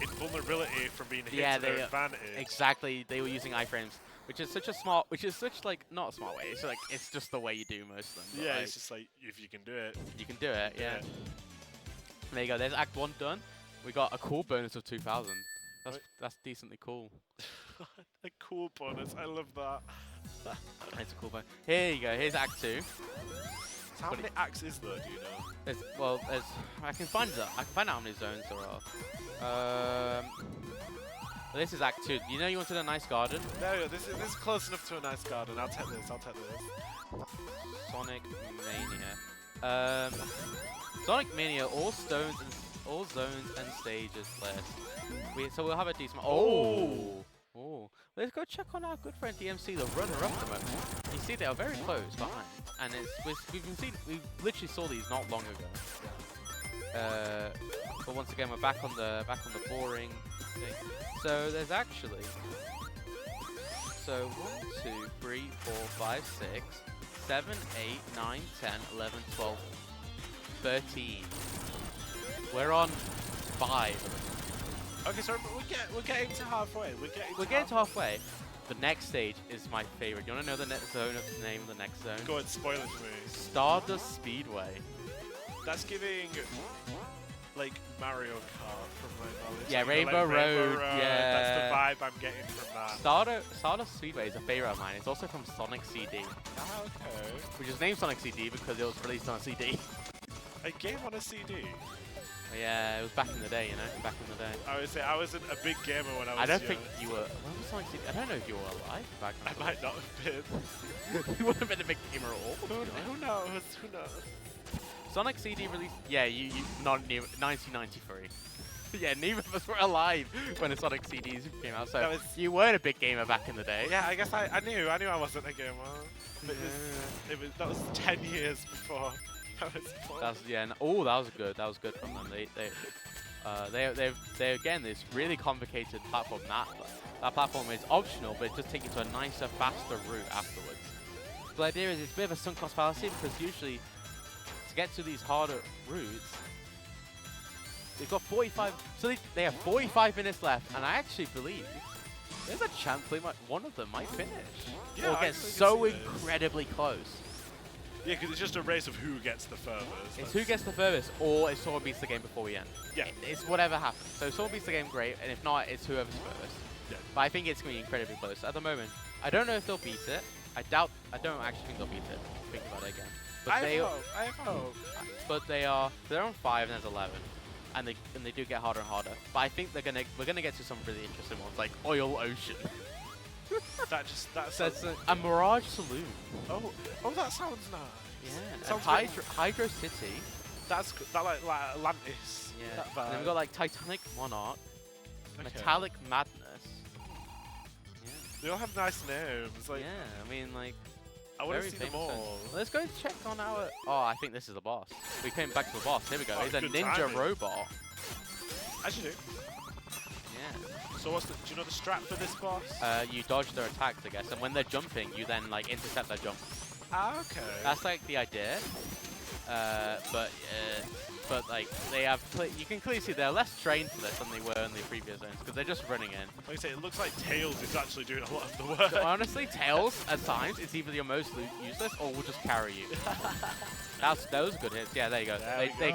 invulnerability from being hit Yeah, to their they advantage. exactly. They were using iframes, which is such like not a smart way. It's like it's just the way you do most of them. But Yeah, like, it's just like if you can do it. you can do it. Yeah. There you go. There's Act 1 done. We got a cool bonus of 2,000. That's decently cool. A cool bonus. I love that. It's a cool bonus. Here you go. Here's Act 2. So how many acts is there? Do you know? I can find out how many zones there are. This is Act 2. You know you wanted a nice garden? No, this is close enough to a nice garden. I'll take this. I'll take this. Sonic Mania. Sonic Mania. All zones and stages list. So we'll have a decent. Oh. Let's go check on our good friend DMC, the runner-up at the moment. You see, they are very close behind, and we literally saw these not long ago. But once again, we're back on the boring thing. So there's actually 1, 2, 3, 4, 5, 6, 7, 8, 9, 10, 11, 12, 13. We're on 5. Okay, so we're getting to halfway. We're getting to halfway. The next stage is my favorite. You want to know the next zone of the name of the next zone? Go ahead, spoil it for me. Stardust Speedway. That's giving like Mario Kart from my knowledge. Yeah, Like, Rainbow Road. Yeah. That's the vibe I'm getting from that. Stardust Speedway is a favorite of mine. It's also from Sonic CD. Ah, okay. Which is named Sonic CD because it was released on a CD. A game on a CD. Yeah, it was back in the day, you know, back in the day. I would say I wasn't a big gamer when I was I don't young. think you were. When was Sonic CD? I don't know if you were alive back then. I might not have been. You wouldn't have been a big gamer at all. Who knows? Who knows? Sonic CD released. Yeah, you not near 1993. Yeah, neither of us were alive when the Sonic CDs came out, so you weren't a big gamer back in the day. Yeah, I guess I knew I wasn't a gamer. But that was 10 years before I was born. That was good from them. They're again this really complicated platform. That platform is optional, but it does take you to a nicer, faster route afterwards. The idea is it's a bit of a sunk cost fallacy because usually to get to these harder routes, they've got 45. So they have 45 minutes left, and I actually believe there's a chance one of them might finish or get so incredibly close. Yeah, because it's just a race of who gets the furthest. It's who gets the furthest, or if someone beats the game before we end. Yeah. It's whatever happens. So if someone beats the game, great, and if not, it's whoever's furthest. Yeah. But I think it's going to be incredibly close. At the moment, I don't know if they'll beat it. I don't actually think they'll beat it. Think about it again. But I have hope. But they're on 5 and there's 11. And they do get harder and harder. But I think we're gonna get to some really interesting ones, like Oil Ocean. That's a Mirage Saloon. Oh, that sounds nice. Yeah. And Hydro City. That like Atlantis. Yeah. That And then we've got like Titanic Monarch, Metallic Madness. Yeah. They all have nice names. Like, yeah. I mean, like, I want to Very see them famous all. zones. Let's go check on our... Oh, I think this is the boss. We came back to the boss. Here we go. Oh, It's a good ninja timing. robot. As you do. Yeah. So what's the, do you know the strat for this boss? You dodge their attacks, I guess, and when they're jumping, you then like intercept their jump. Okay. That's like the idea. But like they have, you can clearly see they're less trained for this than they were in the previous zones because they're just running in. Like I say, it looks like Tails is actually doing a lot of the work. So honestly, Tails at times is either your most useless or will just carry you. Those are good hits. Yeah, there you go.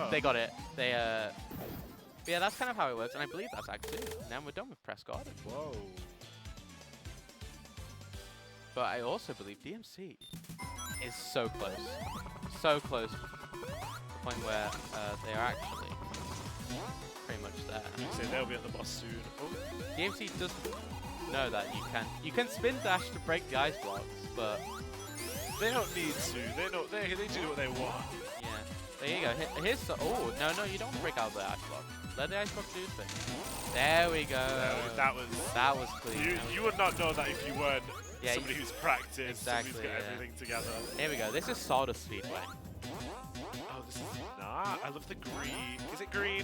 They got it. Yeah, that's kind of how it works, and I believe that's Act 2. Now we're done with Press Garden. Whoa. But I also believe DMC is so close. So close. To the point where they are actually pretty much there. So they'll be at the boss soon. Oh. DMC does know that you can spin dash to break the ice blocks, but They don't need to. They do what they want. yeah. There you go. Here's oh no, you don't break out the ice block. Let the ice block do its thing. There we go. That was clean. You would not know that if you weren't Yeah, somebody who's practiced, exactly, who's got yeah. everything together. Here we go. This is Stardust Speedway. Oh, this is not. I love the green. Is it green?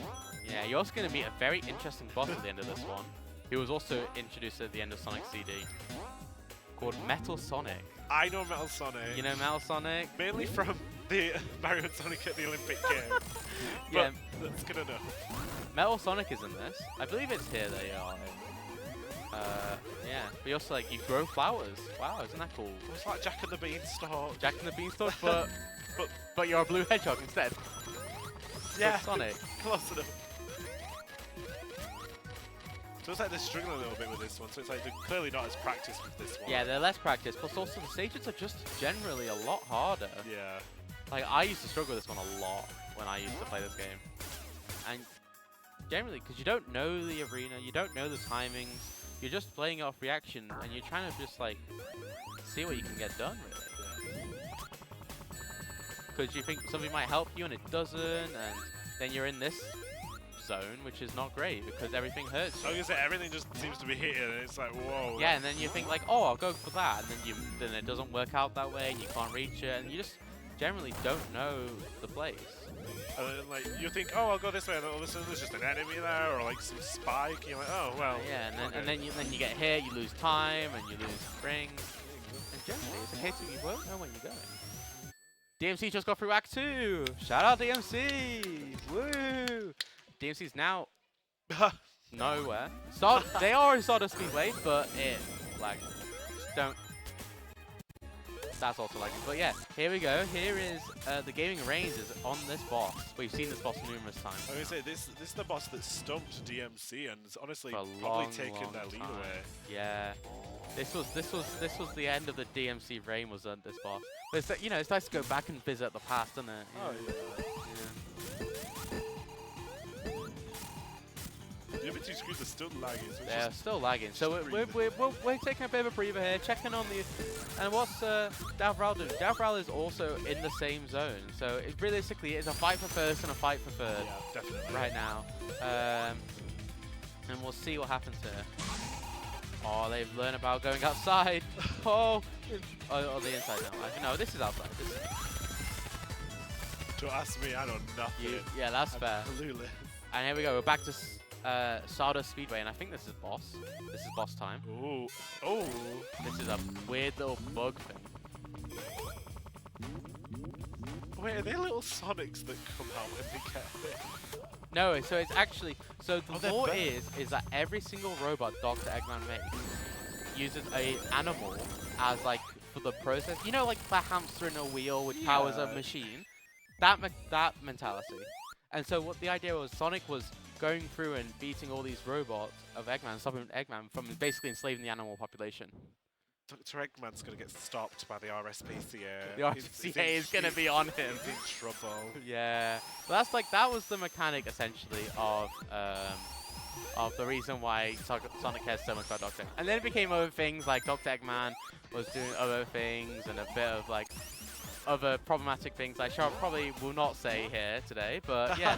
Yeah, you're also going to meet a very interesting boss at the end of this one, who was also introduced at the end of Sonic CD, called Metal Sonic. I know Metal Sonic. You know Metal Sonic? Mainly from the Mario and Sonic at the Olympic Games. Yeah. That's good enough. Metal Sonic is in this. I believe it's here they are. Yeah. But you also like you grow flowers. Wow, isn't that cool? It's like Jack and the Beanstalk. Jack and the Beanstalk, but you're a blue hedgehog instead. Yeah. With Sonic. Close enough. So it's like they're struggling a little bit with this one. So it's like they're clearly not as practiced with this one. Yeah, they're less practiced, plus also the stages are just generally a lot harder. Yeah. Like I used to struggle with this one a lot when I used to play this game, and generally because you don't know the arena, you don't know the timings, you're just playing it off reaction, and you're trying to just like see what you can get done really. Because you think something might help you and it doesn't, and then you're in this zone, which is not great because everything hurts you. I was gonna say everything just seems to be hitting, and it's like whoa. Yeah, and then you think like, oh, I'll go for that, and then it doesn't work out that way, and you can't reach it, and you just generally don't know the place. And then, like you think, oh, I'll go this way, and all of a sudden there's just an enemy there, or like some spike. And you're like, oh well. Yeah, and then okay. and then you get hit, you lose time, and you lose rings. And generally, it's a case of you won't know when you're going. DMC just got through Act 2. Shout out DMC. Woo! DMC's now nowhere. They are in Stardust Speedway, but it lagged. Just don't. That's also lagging. But yeah, here we go. Here is the gaming range is on this boss. We've seen this boss numerous times. I was gonna say this is the boss that stumped DMC and has honestly For a probably long, taken long their lead time. away. Yeah, this was the end of the DMC reign. Was this boss? But it's, you know, it's nice to go back and visit the past, isn't it? Oh yeah. Yeah. The other two screens are still lagging. So it's They're just still lagging. So we're taking a bit of a breather here, checking on the. And what's Davral doing? Davral is also in the same zone. So it realistically is a fight for first and a fight for third yeah, definitely. right now. And we'll see what happens here. Oh, they've learned about going outside. Oh, the inside now. No, this is outside. Don't ask me, I know nothing. Yeah, that's fair. Absolutely. And here we go. We're back to Stardust Speedway, and I think this is boss. This is boss time. Ooh. Oh. This is a weird little bug thing. Wait, are they little Sonics that come out when they get hit? No, so it's actually the they're law better. is that every single robot Dr. Eggman makes uses a animal as like for the process. You know, like the hamster in a wheel which powers a machine. That mentality. And so what the idea was, Sonic was going through and beating all these robots of Eggman, stopping Eggman from basically enslaving the animal population. Dr. Eggman's gonna get stopped by the RSPCA. The RCA is going to be on him. He's in trouble. Yeah, well, that was the mechanic essentially of the reason why Sonic cares so much about Dr. Eggman. And then it became other things like Dr. Eggman was doing other things and a bit of like other problematic things I probably will not say here today, but yeah.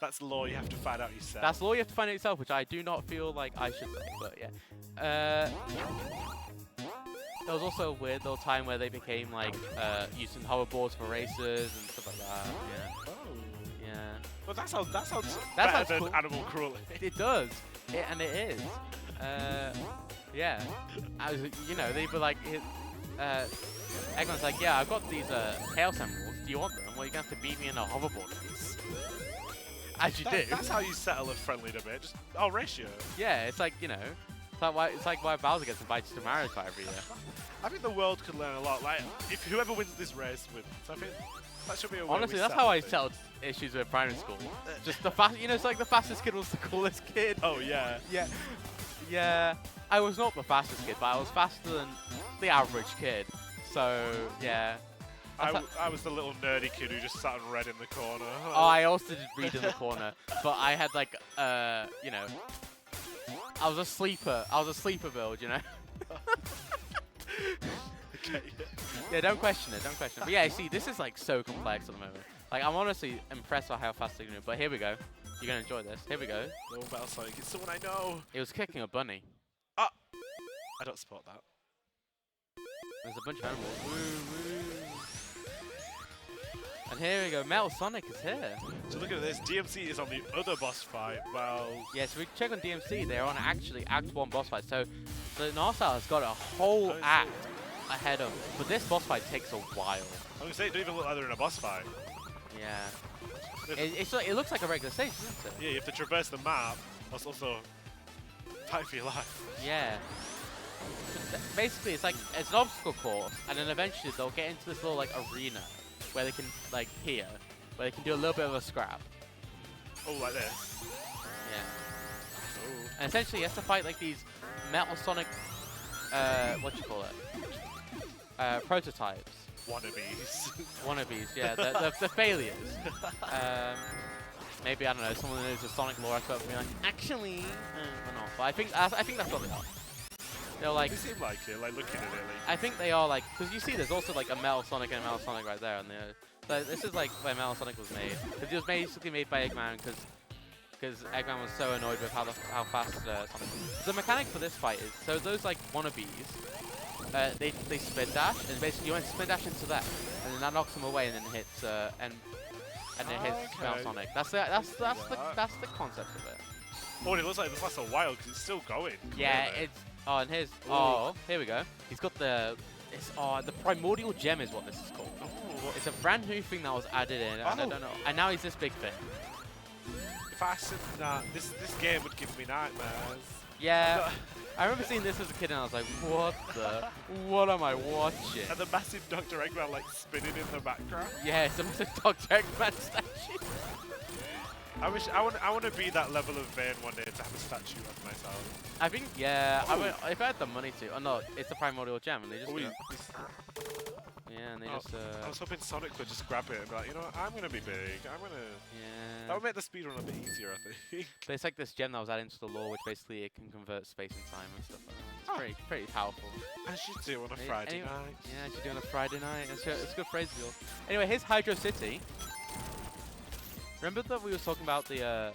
That's law you have to find out yourself. That's law you have to find out yourself, which I do not feel like I should say, but yeah. there was also a weird little time where they became like using hoverboards for races and stuff like that. Yeah. Oh. Yeah. Well, that sounds better sounds than cool. animal cruelty. It does. And it is. Yeah. I was, you know, they were like, Eggman's like, yeah, I've got these Chaos Emeralds. Do you want them? Well, you're going to have to beat me in a hoverboard race. As you do. That's how you settle a friendly debate. Just, ratio. Yeah, it's like, you know, it's like why Bowser gets invited to Mario Kart every year. I think the world could learn a lot. Like, if whoever wins this race wins. So I think that should be a way Honestly, we that's settle how I things. settled issues with primary school. Just the fast, you know, it's like the fastest kid was the coolest kid. Oh, yeah. Yeah. Yeah. I was not the fastest kid, but I was faster than the average kid. So, yeah. I was the little nerdy kid who just sat and read in the corner. Oh, I also did read in the corner, but I had like, you know, I was a sleeper. I was a sleeper build, you know. Okay. Yeah, don't question it. Don't question it. But yeah, see, this is like so complex at the moment. Like, I'm honestly impressed by how fast they can move. But here we go. You're gonna enjoy this. Here we go. Little Battle Sonic. It's someone I know. It was kicking a bunny. Ah! I don't support that. There's a bunch of animals. Woo, woo. And here we go. Metal Sonic is here. So look at this. DMC is on the other boss fight. Well, Yeah, so we check on DMC. They're on actually Act 1 boss fight. So Narcel has got a whole act ahead of. But this boss fight takes a while. I'm gonna say it don't even look like they're in a boss fight. Yeah. It looks like a regular stage, doesn't it? Yeah, you have to traverse the map. Plus also fight for your life. Yeah. Basically, it's an obstacle course, and then eventually they'll get into this little like arena where they can like where they can do a little bit of a scrap. Oh, like this. Yeah. Oh. And essentially, you have to fight like these Metal Sonic, what you call it? Prototypes. Wannabes. Wannabes, yeah, the failures. Maybe, I don't know, someone who knows the Sonic lore expert would be like, actually, or not. But I think that's what they are. They're like, They seem like it, like looking at it. Like, I think they are like, because you see there's also like a Metal Sonic and a Metal Sonic right there. And so this is like where Metal Sonic was made. Because it was basically made by Eggman because Eggman was so annoyed with how fast Sonic was. The mechanic for this fight is, so those like wannabes, they spin dash, and basically you want to spin dash into that, and then that knocks them away, and then hits and then hits Metal Sonic. That's the concept of it. oh, and it looks like this lasts a while because it's still going. Yeah, really. it's and here's here we go. He's got the primordial gem is what this is called. Ooh, It's a brand new thing that was added in, and I don't know. And now he's this big thing. if I said that, this game would give me nightmares. Yeah. I remember seeing this as a kid and I was like, what am I watching? And the massive Dr. Eggman like spinning in the background. Yeah, it's a massive Dr. Eggman statue. I want to be that level of vain one day to have a statue of myself. I think, yeah, if I had the money to. Oh no, it's a primordial gem and they just. Oh, Yeah, and they just. I was hoping Sonic would just grab it and be like, you know what, I'm going to be big. I'm going to... Yeah. That would make the speedrun a bit easier, I think. But it's like this gem that was added into the lore, which basically it can convert space and time and stuff like that. It's pretty powerful. As you do on a Friday night. Yeah, as you do on a Friday night. It's a good phrase, Bill. Anyway, here's Hydro City. Remember that we were talking about the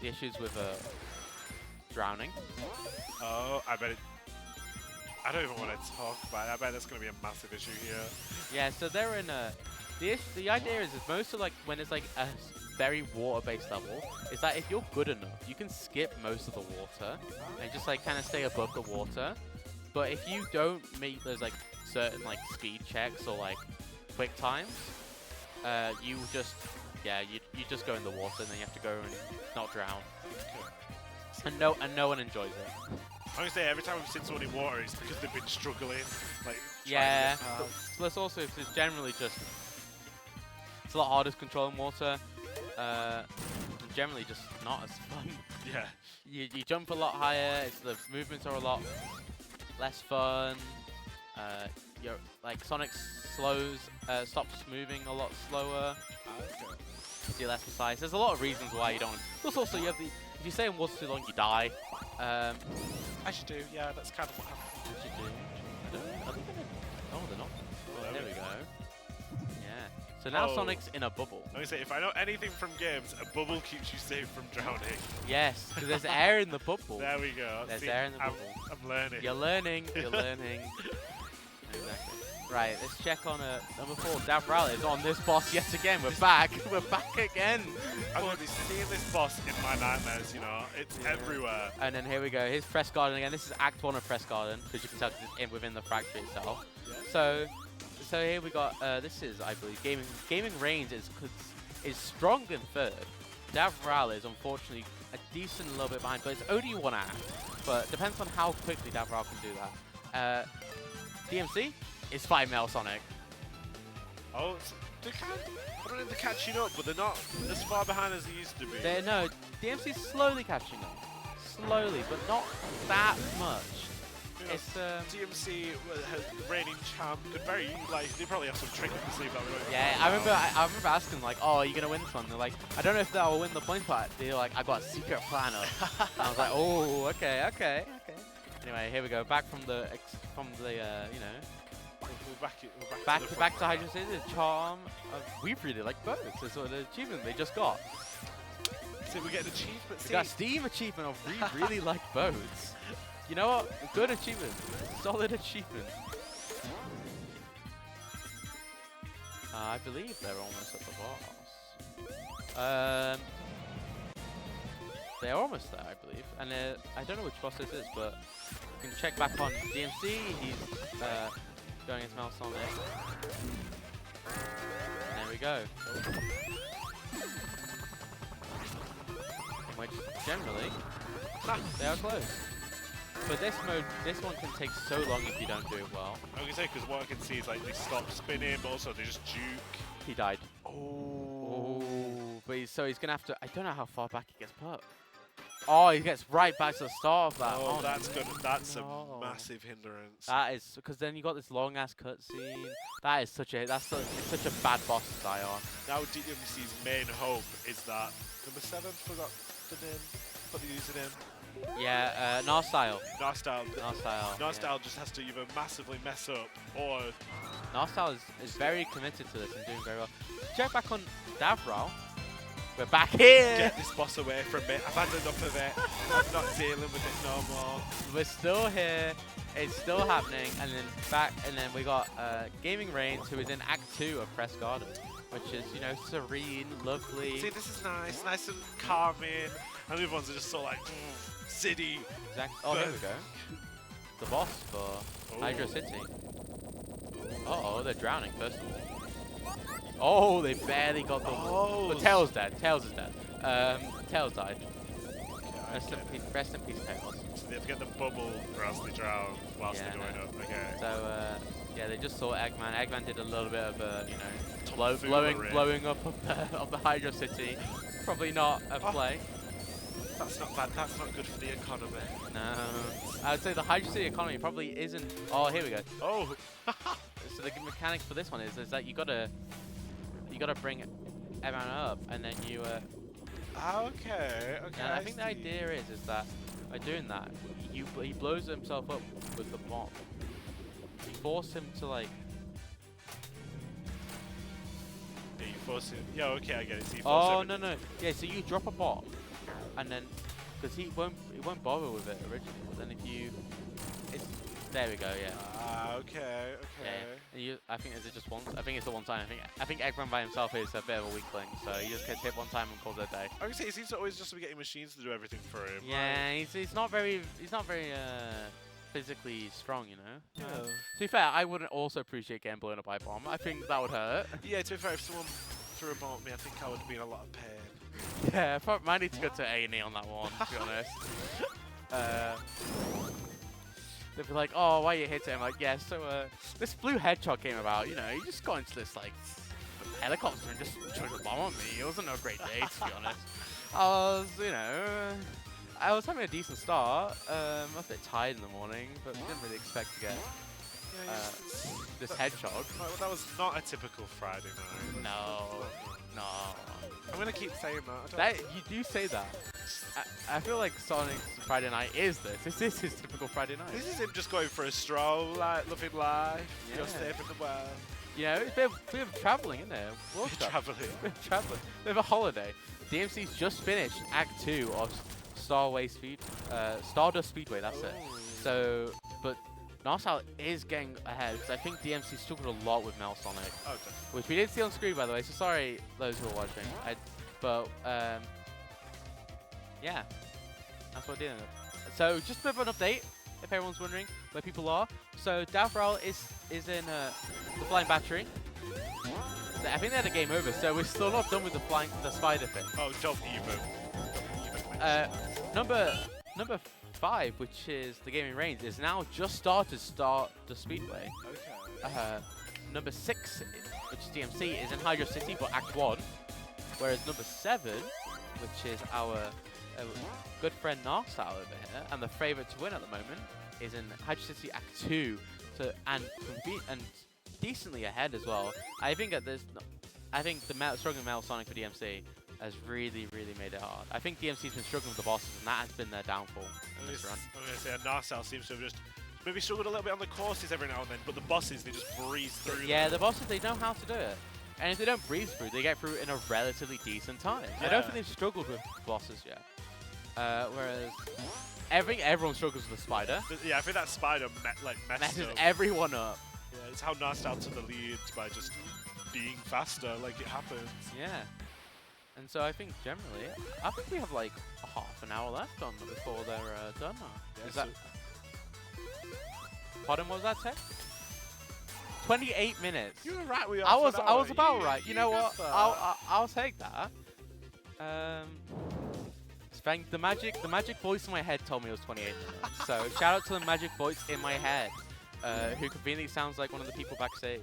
issues with drowning? Oh, I bet it... I don't even want to talk about it. I bet that's going to be a massive issue here. Yeah, so they're in a... The idea is most of like when it's like a very water-based level, is that if you're good enough, you can skip most of the water and just like kind of stay above the water. But if you don't meet those like certain like speed checks or like quick times, you just you just go in the water and then you have to go and not drown. And no one enjoys it. I'm going to say every time we've seen someone in water, it's because they've been struggling. Like, Yeah. Plus also it's generally just it's a lot harder to control in water. And generally just not as fun. Yeah. You jump a lot higher. The movements are a lot less fun. You're like Sonic stops moving a lot slower. Okay. You're less precise. There's a lot of reasons why you don't. Plus also you have if you stay in water too long, you die. As you do, yeah, that's kind of what happens. What you do? I don't think they're. Oh, they're not. Oh, there we go. Yeah. So now Sonic's in a bubble. I'm going to say, if I know anything from games, a bubble keeps you safe from drowning. Yes, because there's air in the bubble. There we go. There's See, air in the bubble. I'm learning. You're learning. You're learning. Exactly. Right, let's check on number 4. Davral is on this boss yet again. We're back. We're back again. I'm going to be seeing this boss in my nightmares, you know. It's everywhere. And then here we go. Here's Press Garden again. This is Act 1 of Press Garden, because you can tell it's within the factory itself. Yeah. So here we got, this is, I believe, Gaming Range is strong in third. Davral is unfortunately a decent little bit behind, but it's only 1 act. But depends on how quickly Davral can do that. DMC is 5 mil Sonic. Oh, I don't know if they're catching up, but they're not as far behind as they used to be. No, DMC's slowly catching up. Slowly, but not that much. You know, It's DMC has reigning champ. Could they probably have some trick up the sleeve that we don't yeah, know I about. remember asking like, oh, are you gonna win this one? They're like, I don't know if that will win the point, but they're like, I got a secret plan up. I was like, oh, okay. Anyway, here we go, back from the you know. We're Back to Hydro City, the charm of we really like boats. That's sort of the achievement they just got. So we get an achievement. We got Steam achievement of we really like boats. You know what? Good achievement. Solid achievement. I believe they're almost at the boss. They're almost there, I believe. And I don't know which boss this is, but you can check back on DMC. He's going into Sonic. There we go. In which, generally, they are close. But this one can take so long if you don't do it well. I was gonna say, because what I can see is like they stop spinning, but also they just juke. He died. Oh. But he's gonna have to. I don't know how far back he gets put. Oh, he gets right back to the start of that. Oh, that's good. That's no. a massive hindrance. That is because then you got this long ass cutscene. That is such a it's such a bad boss to die on. Now DMC's main hope is that number 7 forgot the name, but the username. Yeah, Narstyle. Narstyle. Narstyle just has to either massively mess up or. Narstyle is very committed to this and doing very well. Check back on Davral. We're back here. Get this boss away from me. I've had enough of it. I'm not dealing with it no more. We're still here. It's still happening. And then we got Gaming Reigns, who is in Act 2 of Press Garden, which is, you know, serene, lovely. See, this is nice and calming. And the other ones are just so like, city. Exactly. Oh, here we go. The boss for Hydro City. Uh-oh, they're drowning, first of all. Oh, they barely got the... Oh. But Tails dead. Tails is dead. Tails died. Okay, Rest in peace, Tails. So they have to get the bubble or else they drown whilst they're going up. Okay. So, yeah, they just saw Eggman. Eggman did a little bit of, you know, blowing up of the Hydro City. Probably not a play. That's not bad. That's not good for the economy. No. I would say the Hydro City economy probably isn't... Oh, here we go. Oh. So the mechanic for this one is that you gotta bring everyone up, and then you. Okay. And I think the idea is that by doing that, he blows himself up with the bomb. You force him to like. Yeah, you force him. Yeah, okay, I get it. So you force him. No. Yeah, so you drop a bomb, and then because he won't bother with it originally, but then if you, there we go. Yeah. Okay. Yeah. I think is it just once? I think it's the one time. I think Eggman by himself is a bit of a weakling, so he just gets hit one time and calls it a day. I would say he seems to always just be getting machines to do everything for him. Yeah, right? he's not very physically strong, you know. Yeah. To be fair, I wouldn't also appreciate getting blown up by a bomb. I think that would hurt. Yeah, to be fair, if someone threw a bomb at me, I think I would be in a lot of pain. Yeah, I might need to go to A&E on that one, to be honest. They'd be like, oh, why you hit him? Like, yeah, so this blue hedgehog came about, you know, he just got into this, like, helicopter and just threw a bomb on me. It wasn't a great day, to be honest. I was having a decent start. I'm a bit tired in the morning, but didn't really expect to get this hedgehog. That was not a typical Friday night. No. I'm going to keep saying that. You do say that. I feel like Sonic's Friday night is this. This is his typical Friday night. This is him just going for a stroll, like, loving life, just safe in the world. You know, it's a bit of travelling, isn't it? World travelling. Travelling. Bit of a holiday. DMC's just finished Act 2 of Stardust Speedway, that's it. So, but Narcel is getting ahead because I think DMC struggled a lot with Mel Sonic, Oh, definitely. which we didn't see on screen, by the way. So sorry, those who are watching. But yeah, that's what we're dealing with. So just a bit of an update, if everyone's wondering where people are. So Davral is in the flying battery. I think they had a game over, so we're still not done with the spider thing. Oh, don't even. Number 5, which is the gaming range, is now just started the speedway. Okay. Number 6, which is DMC, is in Hydro City for Act 1, whereas number 7, which is our good friend Narcel over here, and the favourite to win at the moment, is in Hydro City Act 2, so and decently ahead as well. I think the struggling Metal Sonic for DMC has really made it hard. I think DMC's been struggling with the bosses, and that has been their downfall in this run. I'm going to say Narcel seems to have just maybe struggled a little bit on the courses every now and then, but the bosses, they just breeze through. Yeah, the bosses, they know how to do it. And if they don't breeze through, they get through in a relatively decent time. Yeah. I don't think they've struggled with bosses yet. Whereas everyone struggles with the spider. But yeah, I think that spider messes up. everyone up. Yeah, it's how Narcel to the lead by just being faster, like it happens. Yeah. And so I think generally, I think we have like a half an hour left on them before they're done now. Yeah, Is that? Pardon, what was that, Tech? 28 minutes. You were right. I was about right. You know what? I'll take that. The magic voice in my head told me it was 28 minutes. So shout out to the magic voice in my head, who conveniently sounds like one of the people backstage.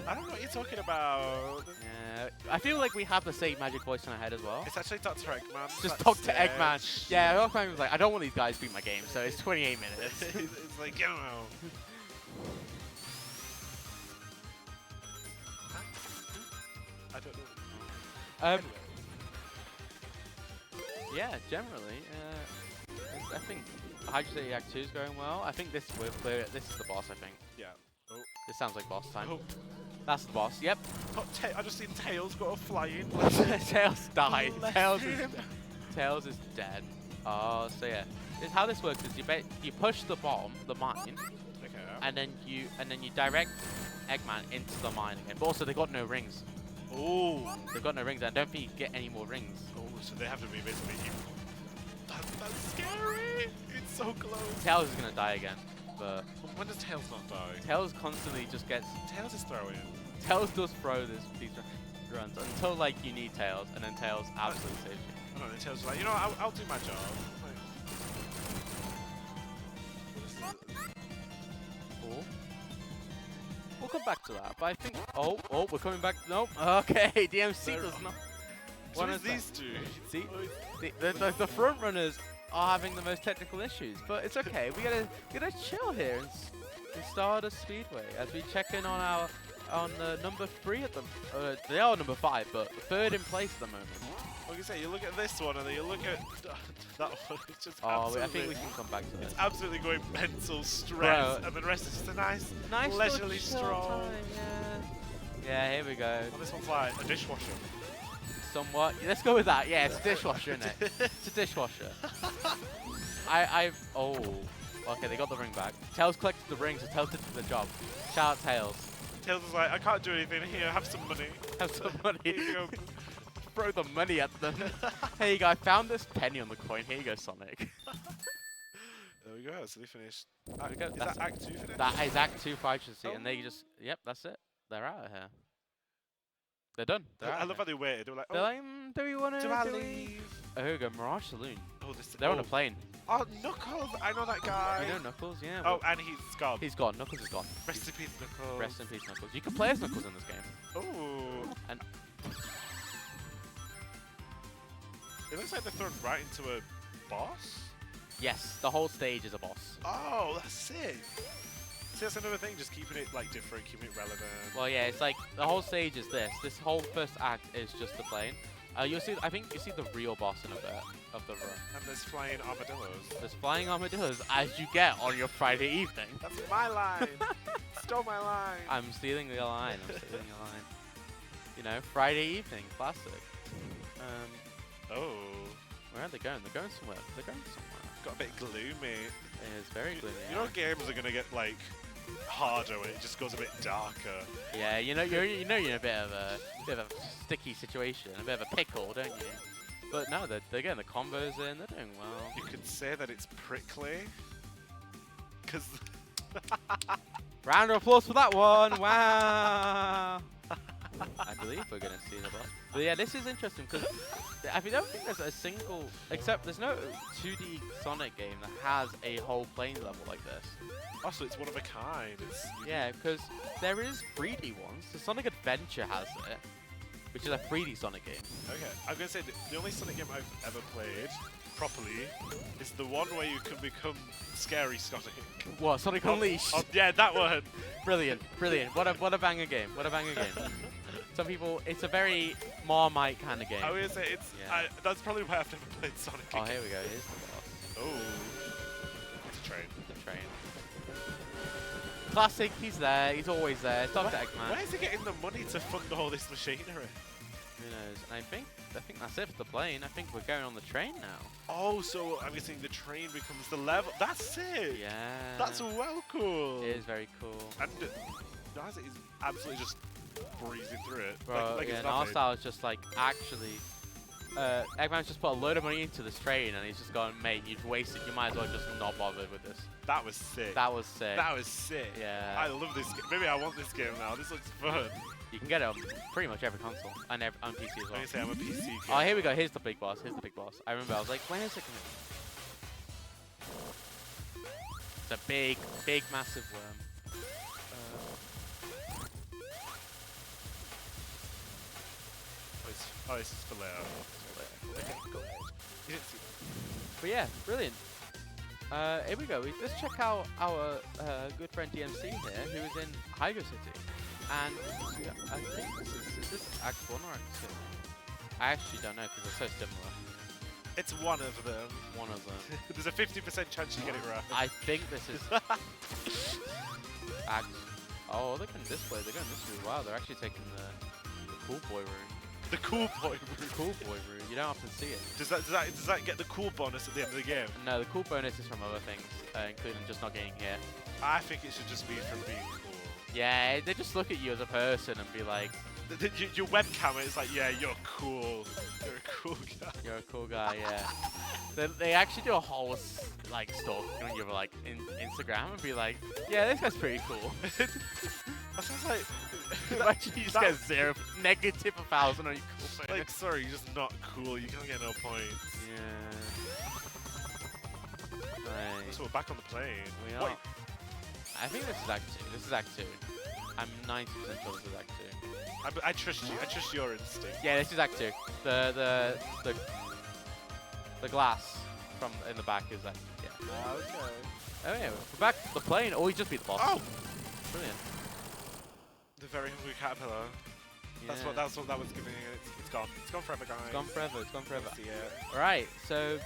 I don't know what you're talking about. Yeah, I feel like we have the same magic voice in our head as well. It's actually Dr. Eggman. Just talk to Eggman. Yeah, Eggman was like, I don't want these guys to beat my game, so it's 28 minutes. It's like, you know. I don't know. Anyway. Yeah, generally, I think Hydro City Act 2 is going well. I think this is the boss, I think. Yeah. Oh. This sounds like boss time. Oh. That's the boss, yep. I just seen Tails go flying. Tails died. Tails is dead. Oh, so yeah. How this works is you push the bomb, the mine, Okay. and then you direct Eggman into the mine again. But also they got no rings. Oh. They've got no rings. I don't think you get any more rings. Oh, so they have to be basically evil. That's scary. It's so close. Tails is gonna die again, but When does Tails not die? Tails constantly just gets. Tails is throwing. Tails does throw these runs until like you need Tails, and then Tails absolutely saves you. I don't know, Tails is like, you know what, I'll do my job. Cool. We'll come back to that, but I think. Oh, we're coming back. Nope. Okay, DMC does not. So What is is that? these two? See, the front runners are having the most technical issues, but it's okay. We gotta chill here and start a speedway as we check in on number 3 at the. They are number 5, but 3rd in place at the moment. Like I say, you look at this one and then you look at that one. It's just Oh, absolutely. I think we can come back to this. It's absolutely going mental stress, and the rest is just a nice Nice leisurely little chill stroll. time, yeah, here we go. Oh, this one's like a dishwasher. Somewhat. Let's go with that. Yeah, it's a dishwasher, isn't it? It's a dishwasher. Oh. Okay, they got the ring back. Tails collected the ring, so Tails did the job. Shout out Tails. Tails is like, I can't do anything here. Have some money. Have some money. Here you go. Throw the money at them. Here you go. I found this penny on the coin. Here you go, Sonic. There we go. So they finished. There we go. Is That's that Act 2 finished? That is Act 2 for Hydro City, Oh. and they just, yep, that's it. They're out of here. They're done. They're out I of love here. how they waited. They were like, They're oh, like, do we want to do I leave? Oh, here we go. Mirage Saloon. Oh, this. They're on a plane. Oh, Knuckles! I know that guy. You know Knuckles? Yeah. Oh, and he's gone. He's gone. Knuckles is gone. Rest in peace, Knuckles. Rest in peace, Knuckles. You can play as Knuckles in this game. Oh. And It looks like they're thrown right into a boss. yes, the whole stage is a boss. Oh, that's sick. See, that's another thing, just keeping it like different, keeping it relevant. Well, yeah, it's like the whole stage is this. This whole first act is just the plane. You'll see. I think you see the real boss in a bit of the run. And there's flying armadillos. There's flying armadillos as you get on your Friday evening. That's my line. Stole my line. I'm stealing your line. I'm stealing your line. You know, Friday evening, classic. Oh. Where are they going? They're going somewhere. They're going somewhere. got a bit gloomy. It is very gloomy. You know, games are gonna get like harder when it just goes a bit darker. Yeah, you're in a bit of a sticky situation, a bit of a pickle, don't you? But no, they're getting the combos in. They're doing well. You could say that it's prickly, because. Round of applause for that one. Wow. I believe we're going to see the boss. But yeah, this is interesting because I don't think there's a single, except there's no 2D Sonic game that has a whole playing level like this. Also, it's one of a kind. Yeah, because there is 3D ones. The Sonic Adventure has it, which is a 3D Sonic game. Okay, I'm going to say the only Sonic game I've ever played properly is the one where you can become scary Sonic. What, Sonic Unleashed? Yeah, that one. Brilliant, brilliant. What a banger game. What a banger game. Some people, it's a very Marmite kind of game. I would say it's. Yeah. That's probably why I've never played Sonic. Oh, again. here we go. Here's the boss. Oh, it's a train. The train. Classic. He's there. He's always there. It's Dr. Eggman. Where is he getting the money to fund all this machinery? Who knows? And I think that's it for the plane. I think we're going on the train now. Oh, so I'm guessing the train becomes the level. That's sick. Yeah. That's well cool. It is very cool. And Nazi is absolutely just breezing through it. Bro, like yeah, it's and our nothing. style is just like actually. Eggman's just put a load of money into this train, and he's just gone, mate, you've wasted. You might as well just not bother with this. That was sick. That was sick. That was sick. Yeah. I love this game. Maybe I want this game now. This looks fun. You can get it on pretty much every console and on PC as I'm well. gonna say I'm a PC game. Oh, here we go. Here's the big boss. Here's the big boss. I remember I was like, when is it coming? It's a big, big, massive worm. Oh, this is for later. Okay, go ahead. You didn't see that. But yeah, brilliant. Here we go. Let's check out our good friend DMC here, who is in Hydro City. And yeah, I think is this Act 1 or Act 2? I actually don't know because they're so similar. It's one of them. One of them. There's a 50% chance you get it right. I think this is Act. Oh, they're going this way. They're going this way. Wow, they're actually taking the cool boy route. The cool boy route. The cool boy route. You don't often see it. Does that get the cool bonus at the end of the game? No, the cool bonus is from other things, including just not getting hit. I think it should just be from being cool. Yeah, they just look at you as a person and be like, Your webcam is like, yeah, you're cool. You're a cool guy. you're a cool guy, yeah. They actually do a whole like stalking on your like Instagram and be like, yeah, this guy's pretty cool. That sounds like. Imagine you just get zero, negative 1,000 on your cool bonus. Like, sorry, you're just not cool. You can't get no points. Yeah. Right. So we're back on the plane. We are. I think this is Act 2. This is Act 2. I'm 90% sure this is Act 2. I trust you. I trust your instinct. Yeah, this is Act 2. The glass from in the back is that. Yeah. Okay. Oh yeah, we're back to the plane. Oh, he just beat the boss. Oh! Brilliant. The very hungry caterpillar. Yeah. That's what that was giving it. It's gone. It's gone forever, guys. It's gone forever. It's gone forever. See it. Alright, so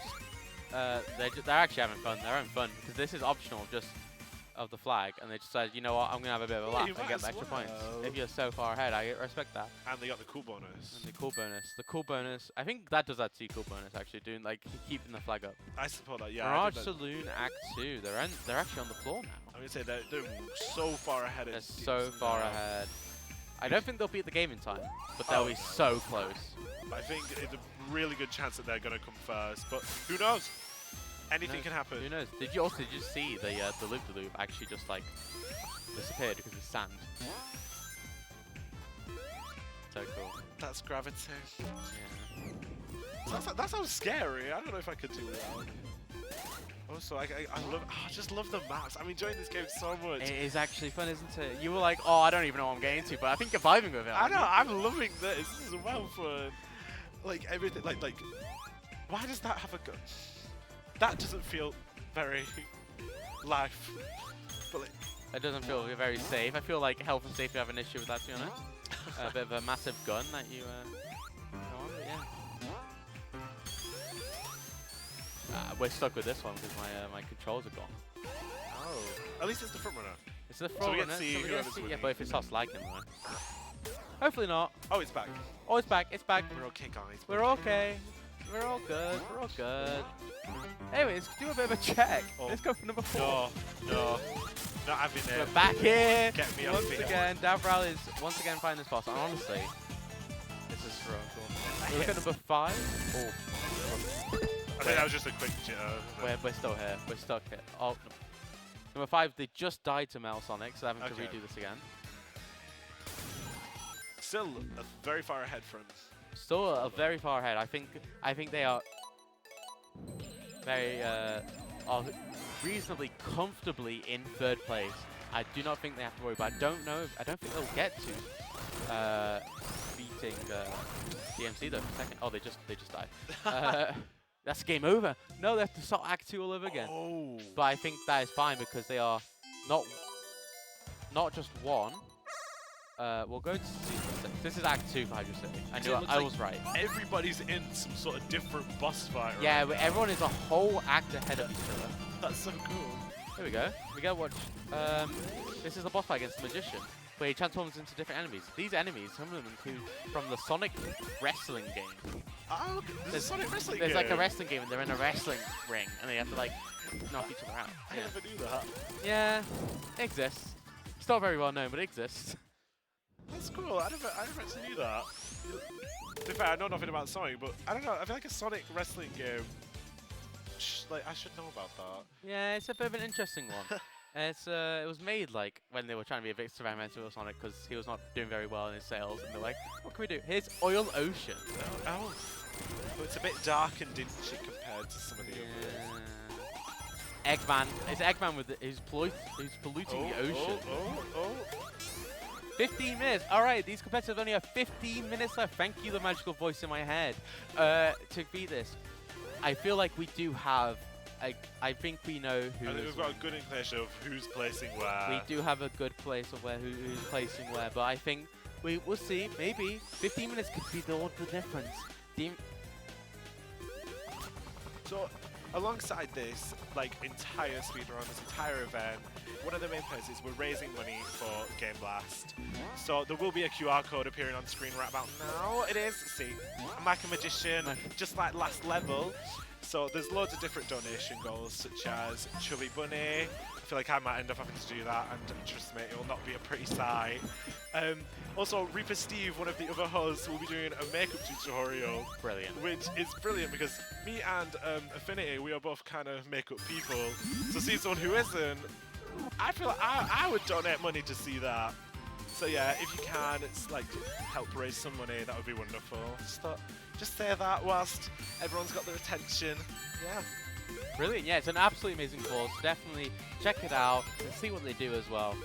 just, they're actually having fun. They're having fun because this is optional, just of the flag, and they decided, you know what, I'm gonna have a bit of a laugh you and might get as the extra points. well. If you're so far ahead, I respect that. And they got the cool bonus. And the cool bonus. The cool bonus. I think that does that to cool bonus actually, doing like keeping the flag up. I support that. Yeah. Mirage Saloon Act 2. They're actually on the floor now. I'm gonna say they're so far ahead. They're At so far ahead. I don't think they'll beat the game in time, but they'll be no. so close. I think it's a really good chance that they're gonna come first, but who knows? Anything can happen. Who knows? Did you see the loop-de-loop actually just like disappeared because it's sand? So cool. That's gravity. Yeah. That sounds scary. I don't know if I could do that. Also, I just love the maps. I'm enjoying this game so much. It is actually fun, isn't it? You were like, oh, I don't even know what I'm getting to, but I think you're vibing with it. I know. I'm loving this. This is well fun. Like everything. Like. Why does that have a gun? That doesn't feel very life. But like, It doesn't feel very safe. I feel like health and safety have an issue with that, to be honest. A bit of a massive gun that you go on, but yeah. We're stuck with this one because my controls are gone. oh, at least it's the front runner. It's the So front we get to runner, see so we get whoever's to see, yeah, winning. but if it starts lagging, though. Hopefully not. Oh, it's back. Oh, it's back. It's back. We're okay, guys. We're okay. We're all good. We're all good. Anyway, let's do a bit of a check. Oh. Let's go for number 4. No. Not having We're it. back here. Get me off Once here. again, Davral is once again finding this boss. And honestly, this is strong. Cool. Look at number 5. Oh. I think that was just a quick jitter. We're still here. We're stuck here. Oh, number 5. They just died to Metal Sonic, so they're having to Okay. redo this again. Still very far ahead from. Still very far ahead. I think they are very are reasonably comfortably in 3rd place. I do not think they have to worry, but I don't think they'll get to beating DMC though. For second. Oh, they just died. That's game over. No, they have to start Act 2 all over again. Oh. But I think that is fine because they are not just one. We'll go to season 6. This is Act 2 for Hydro City. I knew I was right. Everybody's in some sort of different boss fight. Yeah, right but now. everyone is a whole act ahead of each other. That's so cool. Here we go. We go watch. This is the boss fight against the Magician, where he transforms into different enemies. These enemies, some of them include from the Sonic wrestling game. Oh, there's a Sonic wrestling There's game. like a wrestling game, and they're in a wrestling ring, and they have to like knock each other out. I Yeah. never knew that. Yeah, it exists. It's not very well known, but it exists. That's cool. I never actually knew that. To be fair, I know nothing about Sonic, but I don't know. I feel like a Sonic wrestling game. Like I should know about that. Yeah, it's a bit of an interesting one. It was made like when they were trying to be a bit experimental with Sonic because he was not doing very well in his sales, and they're like, "What can we do? Here's Oil Ocean." Oh, but it's a bit dark and dingy compared to some of the others. Eggman. It's Eggman with who's polluting the ocean. Oh. 15 minutes. All right, these competitors only have 15 minutes left. Thank you, the magical voice in my head, to beat this. I feel like we do have. I think we know who. I think we've got a good inclination of who's placing where. We do have a good place of where who's placing where, but I think we'll see. Maybe 15 minutes could be the difference. So, alongside this, like entire speedrun, this entire event, one of the main purposes is we're raising money for Game Blast. So there will be a QR code appearing on screen right about now. It is. See, I'm like a magician, just like last level. So there's loads of different donation goals, such as Chubby Bunny. I feel like I might end up having to do that, and trust me, it will not be a pretty sight. Also, Reaper Steve, one of the other hosts, will be doing a makeup tutorial. Brilliant. Which is brilliant because me and Affinity, we are both kind of makeup people. So seeing someone who isn't, I feel like I would donate money to see that. So yeah, if you can, it's like help raise some money, that would be wonderful. Just say that whilst everyone's got their attention. Yeah. Brilliant. Yeah, it's an absolutely amazing cause. Definitely check it out and see what they do as well.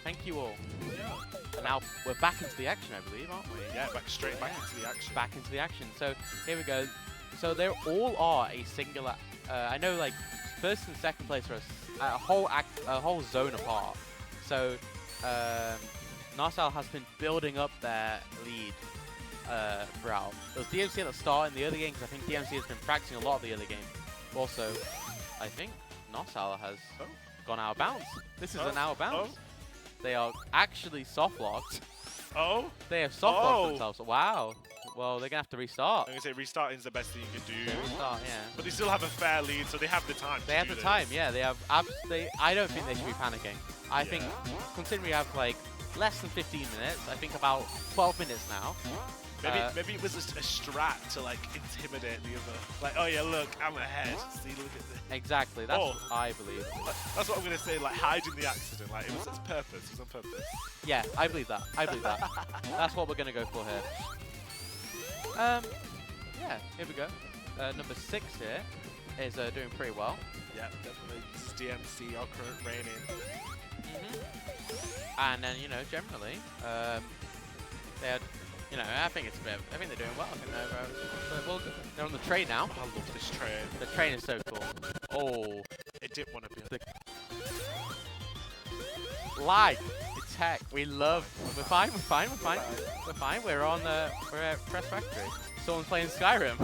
Thank you all. Yeah. And now we're back into the action, I believe, aren't we? Yeah, straight back into the action. Back into the action. So here we go. So they all are a singular. I know, like first and second place are a whole zone apart. So Narcel has been building up their lead throughout. It was DMC at the start in the early game because I think DMC has been practicing a lot of the early game. Also, I think Narcel has gone out of bounds. This is an out of bounds. They are actually soft locked. Oh? They have soft locked themselves. Wow. Well, they're gonna have to restart. I'm gonna say restarting is the best thing you can do. Restart, yeah. But they still have a fair lead, so they have the time. They have the time, yeah. They have. I don't think they should be panicking. I think, considering we have like less than 15 minutes, I think about 12 minutes now. Maybe it was a strat to like intimidate the other. Like, oh yeah, look, I'm ahead. See, look at this. Exactly. That's what I believe. That's what I'm gonna say. Like hiding the accident. Like it was its purpose. It was on purpose. Yeah, I believe that. I believe that. That's what we're gonna go for here. Yeah, here we go. Number 6 here is doing pretty well. Yeah, definitely. This is DMC, our current reigning. And then, you know, generally, they had, you know, I think they're doing well. I think they're on the train now. I love this train. The train is so cool. Oh, It didn't want to be on lag. It's heck. We're fine. We're on we're at Press Factory. Someone's playing Skyrim.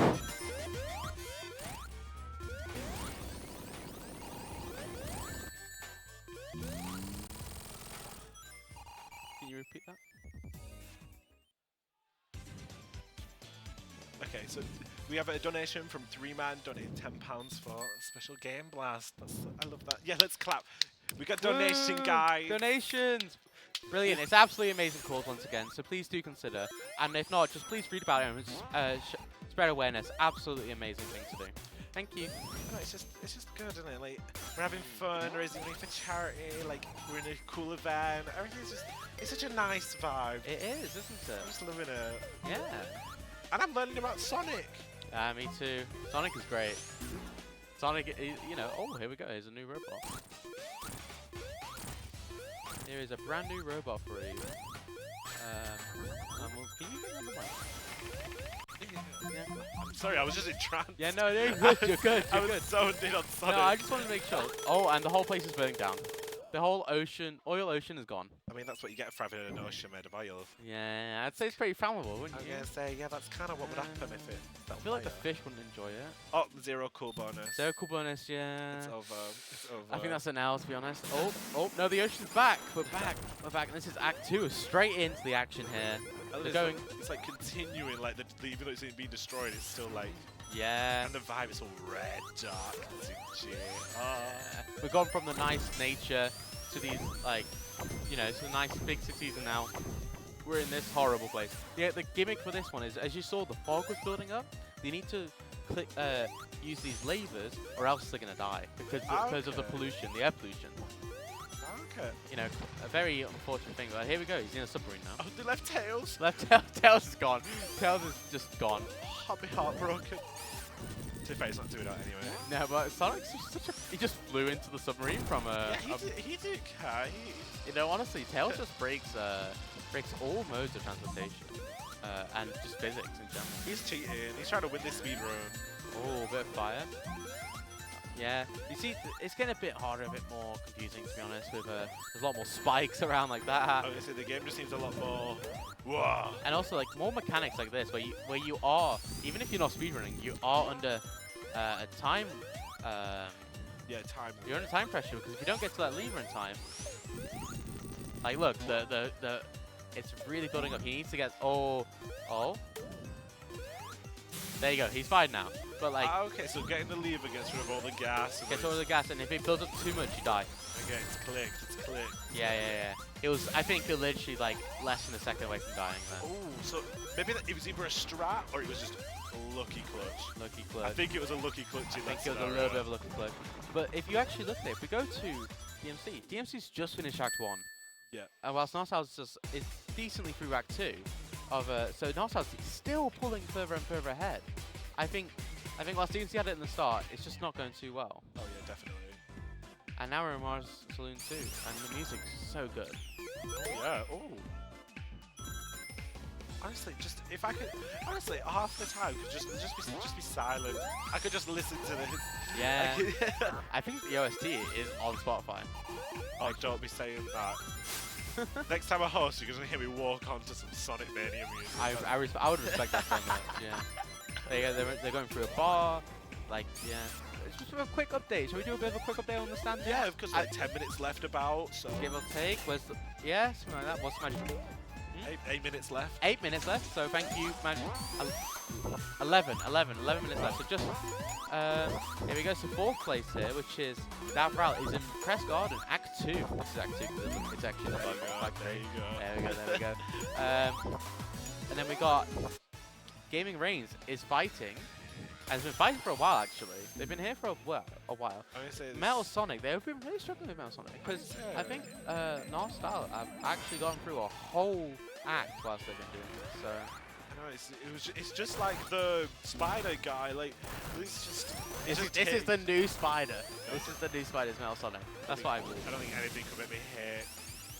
Can you repeat that? Okay, so We have a donation from 3Man donating £10 for Special Game Blast. I love that. Yeah, let's clap. We got donation, Woo! guys. Donations! Brilliant. It's absolutely amazing cause once again, so please do consider. And if not, just please read about it and spread awareness. Absolutely amazing thing to do. Thank you. No, it's just good, isn't it? Like, we're having fun, raising money for charity, like, we're in a cool event. Everything's just, it's such a nice vibe. It is, isn't it? I'm just loving it. Yeah. And I'm learning about Sonic. Me too. Sonic is great. Sonic, you know, oh, here we go. Here's a new robot. Here is a brand new robot for you. Can you get on the mic? Yeah. I'm sorry, I was just in trance. Yeah, no, you're good. You're good. I You're was good. zoned in on Sonic. No, I just wanted to make sure. Oh, and the whole place is burning down. The whole ocean, oil ocean is gone. I mean, that's what you get for having an ocean made of oil. Yeah, I'd say it's pretty flammable, wouldn't I was you? going to say, yeah, that's kind of what would happen if it I feel like the fish wouldn't enjoy it. Oh, 0 cool bonus. Zero cool bonus, yeah. It's over. It's over. I think that's an L, to be honest. Oh, no, the ocean's back. We're back. We're back. And this is Act 2. Straight into the action here. We're going. It's like continuing, like, even though it's being destroyed, it's still like. Yeah. And the vibe is all red, dark, and We've gone from the nice nature to these, like, you know, to the nice big cities, and now we're in this horrible place. Yeah, the gimmick for this one is, as you saw, the fog was building up. You need to click, use these levers, or else they're gonna die because of the pollution, the air pollution. Okay. You know, a very unfortunate thing. But here we go. He's in a submarine now. Oh, they left Tails. Left Tails is gone. Tails is just gone. I'll be heartbroken. To be fair, he's not doing that anyway. No, but Sonic's just such a. He just flew into the submarine from a. Yeah, he did care. You know, honestly, Tails just breaks all modes of transportation and just physics in general. He's cheating. He's trying to win this speed run. Oh, a bit of fire. Yeah, you see, it's getting a bit harder, a bit more confusing, to be honest. With there's a lot more spikes around like that. Obviously, the game just seems a lot more. Whoa. And also, like, more mechanics like this, where you are, even if you're not speedrunning, you are under a time. Yeah, time. You're under time pressure because if you don't get to that lever in time, like, look, it's really building up. He needs to get. Oh. There you go. He's fine now. But like. Okay, so getting the lever gets rid of all the gas. Gets all the gas, and if it builds up too much, you die. Okay, it's clicked. It's clicked. Yeah. It was. I think you're literally like less than a second away from dying then. Oh, so maybe it was either a strat or it was just a lucky clutch. Lucky clutch. I think it was a lucky clutch. I think it was a little bit of a lucky clutch. But if you actually look at it, if we go to DMC's just finished Act 1. Yeah. And whilst Narsal's is decently through Act 2, so Narsal's still pulling further and further ahead. I think whilst DMC had it in the start, it's just not going too well. Oh yeah, definitely. And now we're in Mars Saloon 2, and the music's so good. Oh yeah. Oh. Honestly, just if I could, honestly, half the time could just be silent. I could just listen to this. Yeah. I think the OST is on Spotify. Oh, don't be saying that. Next time I host, you're gonna hear me walk onto some Sonic Mania music. I would respect that so much. Yeah. They're going through a bar. Like, yeah. It's just a quick update. Shall we do a bit of a quick update on the stand? Yeah, because like 10 minutes left about. So give or take. Yeah, something like that. What's the magic? 8 minutes left. 8 minutes left. So thank you, Magic. 11 minutes left. So just here we go. So 4th place here, which is that route is in Press Garden, Act 2. This is Act 2 because it's actually There you go. There we go. And then we got Gaming Reigns is fighting. Has been fighting for a while, actually. They've been here for a while. Metal Sonic, they've been really struggling with Metal Sonic. Because I think North Style have actually gone through a whole act whilst they've been doing this. So. No, it's just like the spider guy. Like, this is the new spider. This is the new spider's Metal Sonic. That's what I believe. I don't think anything could make me hate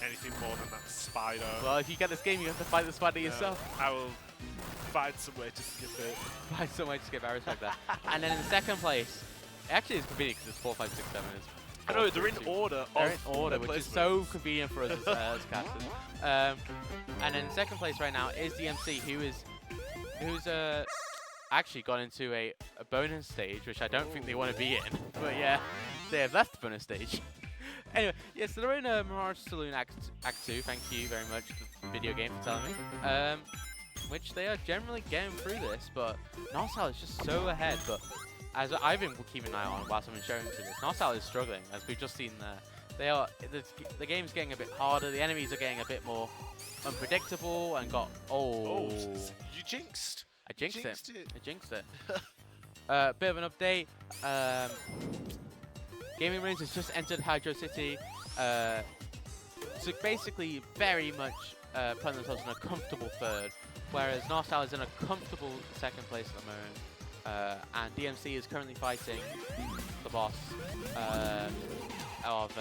anything more than that spider. Well, if you get this game, you have to fight the spider yourself. I will find some way to skip it. Find some way to skip. I respect that. And then in 2nd place, actually it's convenient because it's 4, 5, 6, 7. I know, they're in order. They're in order, which is so convenient for us as casters. And then in 2nd place right now is DMC, who's actually gone into a bonus stage, which I don't think they want to be in. But yeah, they have left the bonus stage. Anyway, yeah, so they're in Mirage Saloon Act 2. Thank you very much, the video game, for telling me. which they are generally getting through this, but Narcel is just so ahead. But as I've been keeping an eye on whilst I've been showing through this, Narcel is struggling, as we've just seen there. The game's getting a bit harder, the enemies are getting a bit more unpredictable, and got, You jinxed. I jinxed Jinxed it. it. I jinxed it. Bit of an update. Gaming Ruins has just entered Hydro City. So basically, very much putting themselves in a comfortable third, whereas Narcel is in a comfortable second place at the moment. And DMC is currently fighting the boss of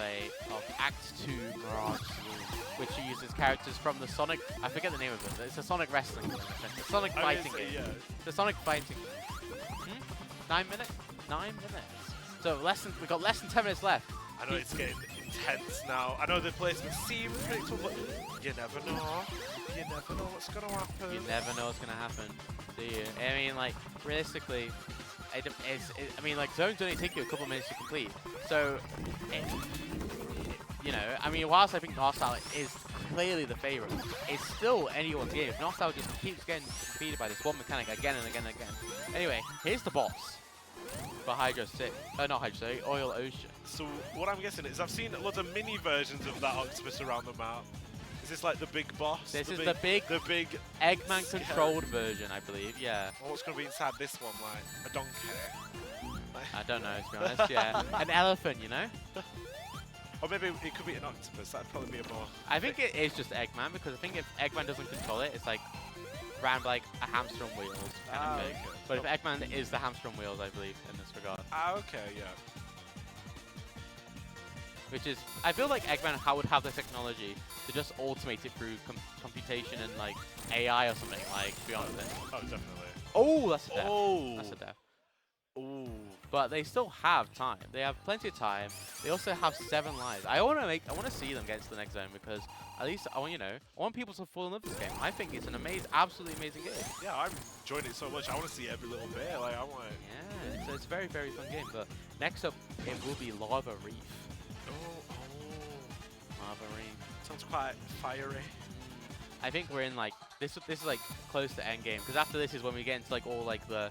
Act 2 Mirage Saloon, which uses characters from the Sonic. I forget the name of it. It's a Sonic wrestling game. The Sonic fighting game. Yeah. The Sonic fighting. 9 minutes. 9 minutes. So we got less than 10 minutes left. I know it's getting intense now. I know the placements seem predictable, but you never know. You never know what's going to happen. You never know what's going to happen, do you? I mean, like, realistically, I mean, like, zones only take you a couple minutes to complete. So, you know, I mean, whilst I think Narcel is clearly the favourite, it's still anyone's game. If Narcel just keeps getting defeated by this one mechanic again and again and again. Anyway, here's the boss for Hydro City. Not Hydro City, Oil Ocean. So what I'm guessing is I've seen lots of mini versions of that octopus around the map. Is this like the big boss? This is the big Eggman controlled version, I believe. Yeah. Well, what's going to be inside this one? Like a donkey? I don't know, to be honest. Yeah, an elephant, you know. Or maybe it could be an octopus. That'd probably be a more. I think it is just Eggman, because I think if Eggman doesn't control it, it's like ran like a hamster on wheels kind of thing. Okay. But if Eggman is the hamster on wheels, I believe, in this regard. Okay, yeah. Which is, I feel like Eggman would have the technology to just automate it through computation and like AI or something, like, to be honest. Oh, definitely. Oh, that's a death. Oh. That's a death. Ooh. But they still have time. They have plenty of time. They also have 7 lives. I want to see them get to the next zone, because at least I want people to fall in love with this game. I think it's an absolutely amazing game. Yeah, I'm enjoying it so much. I want to see every little bit. Like, I want it. Yeah, it's a very, very fun game. But next up, it will be Lava Reef. Oh. Lava Reef. Sounds quite fiery. I think we're in like this is like close to end game, because after this is when we get into like all like the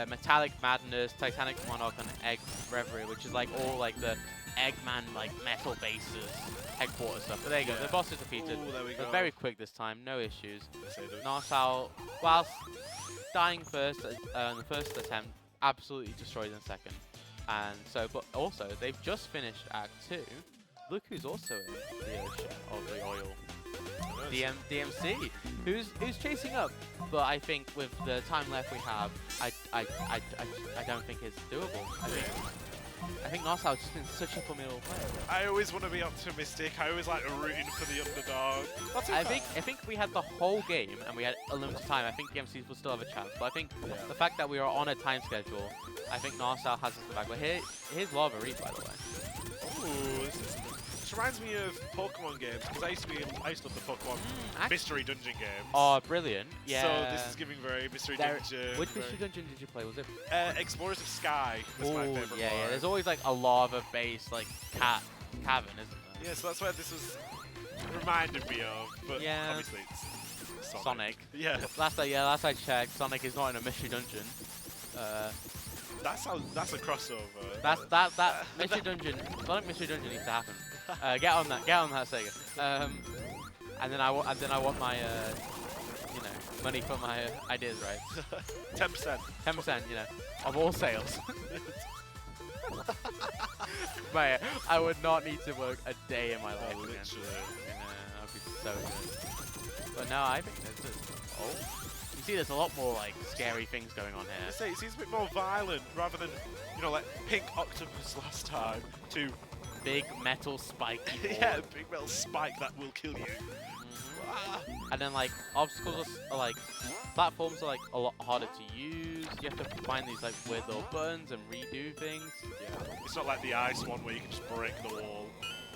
Metallic Madness, Titanic Monarch, and Egg Reverie, which is like all like the Eggman like metal bases headquarters stuff. But there you go, the boss is defeated. Ooh, there we go. Very quick this time, no issues. Yes, I do. Narcel, whilst dying first in the first attempt, absolutely destroyed in the second. And so, but also they've just finished Act 2. Look who's also in the ocean of the oil. DMC, who's chasing up, but I think with the time left we have, I don't think it's doable. I think Narcel has just been such a formidable player. I always want to be optimistic. I always like rooting for the underdog. I think we had the whole game and we had a limited time. I think DMC will still have a chance, but I think the fact that we are on a time schedule, I think Narcel has us in the back. But here's Lava Reef, by the way. Ooh, this reminds me of Pokemon games, because I used to love the Pokemon Mystery Dungeon games. Oh, brilliant! Yeah. So this is giving very Mystery Dungeon. Which Mystery Dungeon did you play? Was it Explorers of Sky? Was my favorite one. Yeah. There's always like a lava-based like cavern, isn't there? Yeah, so that's where this was reminded me of. But yeah. obviously it's Sonic. Yeah. Last I checked, Sonic is not in a Mystery Dungeon. That's a crossover. That Mystery Dungeon, Sonic Mystery Dungeon needs to happen. Get on that, Sega. And then I want my money for my ideas, right? 10%. 10%, of all sales. Mate, I would not need to work a day in my life again. Literally. Yeah, that'd be so good. But no, I think you see, there's a lot more like scary things going on here. I say it seems a bit more violent rather than like pink octopus last time to big metal spike. Yeah, big metal spike that will kill you. And then like obstacles are like platforms are like a lot harder to use. You have to find these like weird little buttons and redo things. Yeah, it's not like the ice one where you can just break the wall.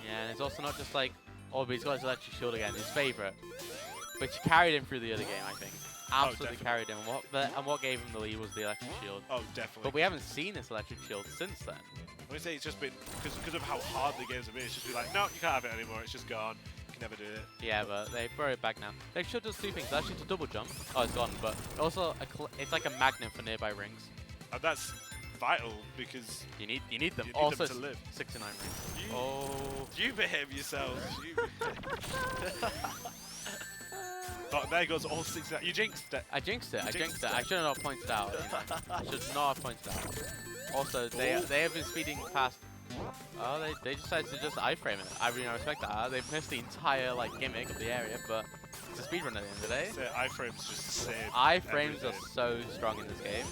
Yeah, and it's also not just like, but he's got his electric shield again, his favourite. But you carried him through the other game, I think. Absolutely carried him. And what gave him the lead was the electric shield. Oh, definitely. But we haven't seen this electric shield since then. I would say it's just been because of how hard the games have been. It's just been like, no, you can't have it anymore. It's just gone. You can never do it. Yeah, but they brought it back now. They should do two things. Actually, to double jump. Oh, it's gone. But also, it's like a magnet for nearby rings. And that's vital because You need them. you need Also, them to live. 69 rings. You, Oh. you behave yourselves. Oh, there goes all 69. You jinxed it. I jinxed it. I jinxed it. I should have not pointed out. You know. I should not have pointed out. Also, they have been speeding past. Oh, they decided to just iframe it. I really respect that. They've missed the entire like gimmick of the area, but it's a speedrun at the end of the day. So iframes just save Iframes are everything. so strong in this game,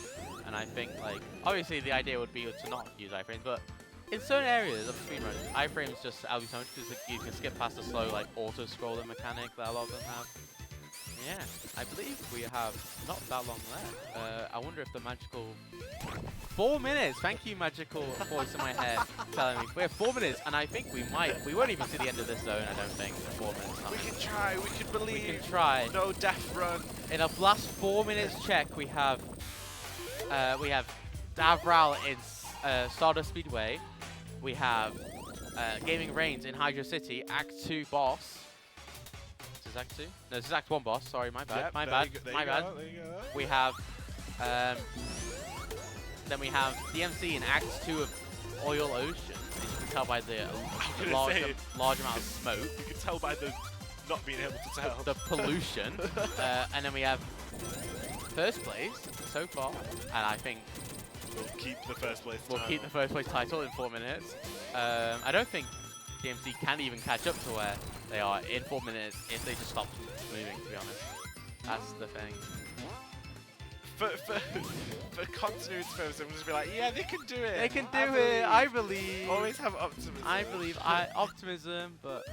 and I think like obviously the idea would be to not use iframes, but in certain areas of the speedrun, iframes just out so much because you can skip past the slow like auto scrolling mechanic that a lot of them have. Yeah, I believe we have not that long left. I wonder if the magical 4 minutes. Thank you, magical voice in my head telling me we have 4 minutes, and I think we won't even see the end of this zone. I don't think in 4 minutes. We can try. We can believe. We can try. No death run. In a last 4 minutes check, we have Davral in Stardust Speedway. We have Gaming Reigns in Hydro City, Act 2 boss. Is this Act 2? No, this is Act 1 boss. Sorry, my bad. Yep, my there bad. you go, My bad. there you go. We have then we have DMC in Act 2 of Oil Ocean. As you can tell by the large amount of smoke. You can tell by the not being able to tell. The pollution. And then we have first place so far, and I think We'll keep the first place we'll title. keep the first place title in 4 minutes. I don't think DMC can even catch up to where they are in 4 minutes if they just stop moving, to be honest. That's the thing. For continuity purposes, I'm just be like, yeah, they can do it. They can do it. I believe. Always have optimism. I believe. Optimism, but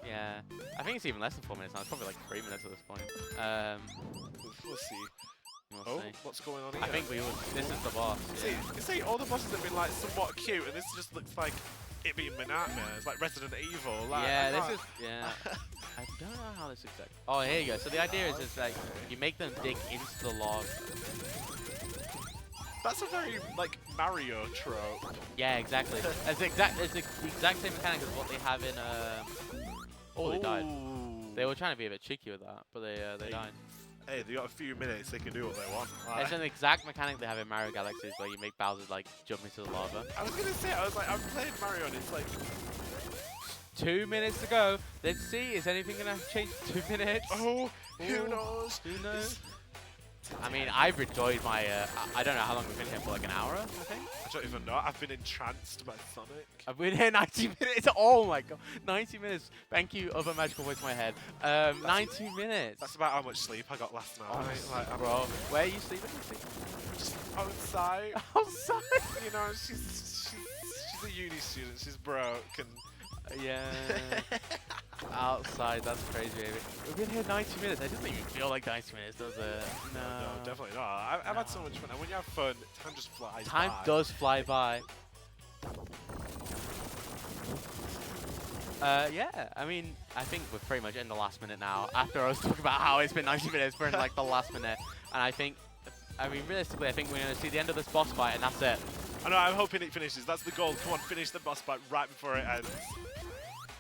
yeah. I think it's even less than 4 minutes now. It's probably like 3 minutes at this point. We'll see. We'll Oh, see. what's going on here? I think we will. This is the boss. See, all the bosses have been like somewhat cute, and this just looks like it being my nightmare. It's like Resident Evil. Like, Yeah, I this can't- is. Yeah. I don't know how this is exactly. Oh, here you go. So the idea is like you make them dig into the lava. That's a very like Mario trope. Yeah, exactly. It's the exact same mechanic as what they have in. Oh, they died. Ooh. They were trying to be a bit cheeky with that, but they died. Hey, they got a few minutes. They can do what they want. It's an exact mechanic they have in Mario Galaxies where you make Bowser like jump into the lava. I was gonna say, I was like, I'm playing Mario, and it's like 2 minutes to go. Let's see, is anything gonna change? 2 minutes. oh, who Ooh, knows? Who knows? I mean, I've enjoyed my. I don't know how long we've been here for, like an hour, I think. I don't even know. I've been entranced by Sonic. I've been here 90 minutes. Oh my god, 90 minutes. Thank you, other magical voice in my head. 90 minutes. That's about how much sleep I got last night. Like, I'm Bro, where are you sleeping? just outside. Outside. You know, she's a uni student. She's broke and. Yeah. Outside, that's crazy, baby. We've been here 90 minutes. It doesn't even feel like 90 minutes, does it? No. No, definitely not. I've had so much fun, and when you have fun, time just flies Time by. does fly by. Yeah, I mean, I think we're pretty much in the last minute now. After I was talking about how it's been 90 minutes, we're in like the last minute. And I mean, realistically, I think we're going to see the end of this boss fight, and that's it. I know, I'm hoping it finishes. That's the goal. Come on, finish the boss fight right before it ends.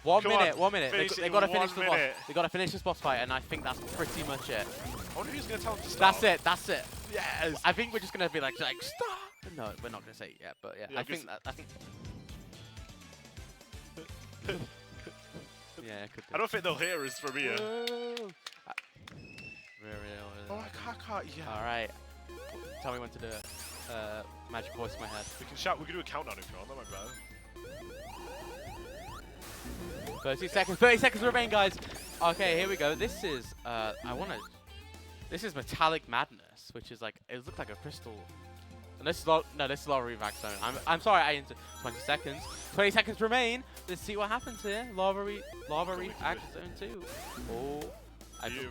1 Come minute, on, 1 minute. finish They it got to in finish 1 the boss. minute. They got to finish this boss fight, and I think that's pretty much it. I wonder who's going to tell them to stop. That's it. That's it. Yes. I think we're just going to be like stop. No, we're not going to say it yet, but yeah, Yeah, I think that. I think. Yeah, it could be. I don't think they'll hear us from here. Oh, I can't. Yeah. All right. Tell me when to do it. Magic voice in my head. We can shout. We can do a countdown if you want. That might be better. 30 seconds. 30 seconds remain, guys. Okay, here we go. This is. This is Metallic Madness, which is like it looks like a crystal. And this is this is Lava Reef Act Zone. I'm sorry, I entered 20 seconds. 20 seconds remain. Let's see what happens here. Lava Reef Act Zone 2. Oh. Are you?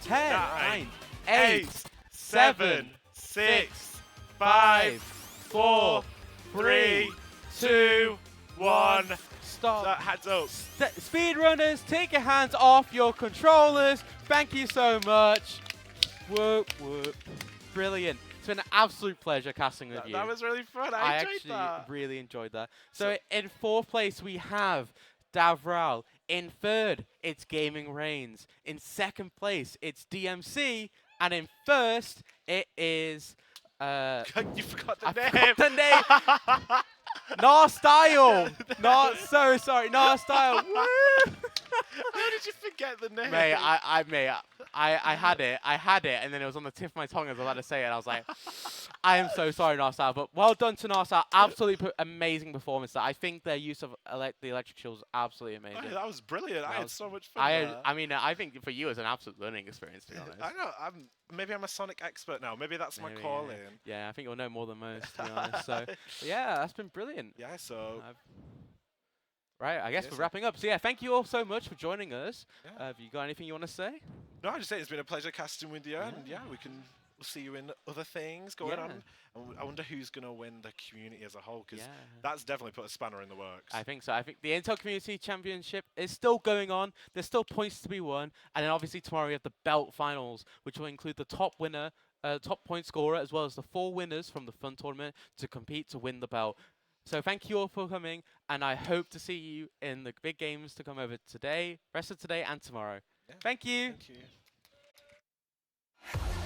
10, 9, 9, 8, 7, 6, 5, 4, 3, 2, 1. Stop. Hands up. Speedrunners, take your hands off your controllers. Thank you so much. Whoop, whoop. Brilliant. It's been an absolute pleasure casting with you. That was really fun. I enjoyed actually that. really enjoyed that. So in 4th place, we have Davral In third, it's Gaming Reigns. In second place, it's DMC. And in first, it is... You forgot the I name. forgot the name. Nar Style. Not so sorry. Nar Style. Woo! How did you forget the name? Mate, I had it, and then it was on the tip of my tongue as I was about to say it. I was like, I am so sorry, Narsal, but well done to Narsal. Absolutely amazing performance. I think their use of the electric shield was absolutely amazing. Oh, that was brilliant. I had so much fun. I mean, I think for you, it's an absolute learning experience, to be honest. I know. Maybe I'm a Sonic expert now. Maybe that's my calling. Yeah, I think you'll know more than most, to be honest. So, yeah, that's been brilliant. Yeah, so... Right, I guess we're wrapping up. So yeah, thank you all so much for joining us. Yeah. Have you got anything you want to say? No, I just say it's been a pleasure casting with you, and we'll see you in other things going on. And I wonder who's going to win the community as a whole, because that's definitely put a spanner in the works. I think so. I think the Intel Community Championship is still going on. There's still points to be won, and then obviously tomorrow we have the belt finals, which will include the top winner, top point scorer, as well as the 4 winners from the fun tournament to compete to win the belt. So thank you all for coming, and I hope to see you in the big games to come over today, rest of today and tomorrow. Yeah. Thank you. Thank you.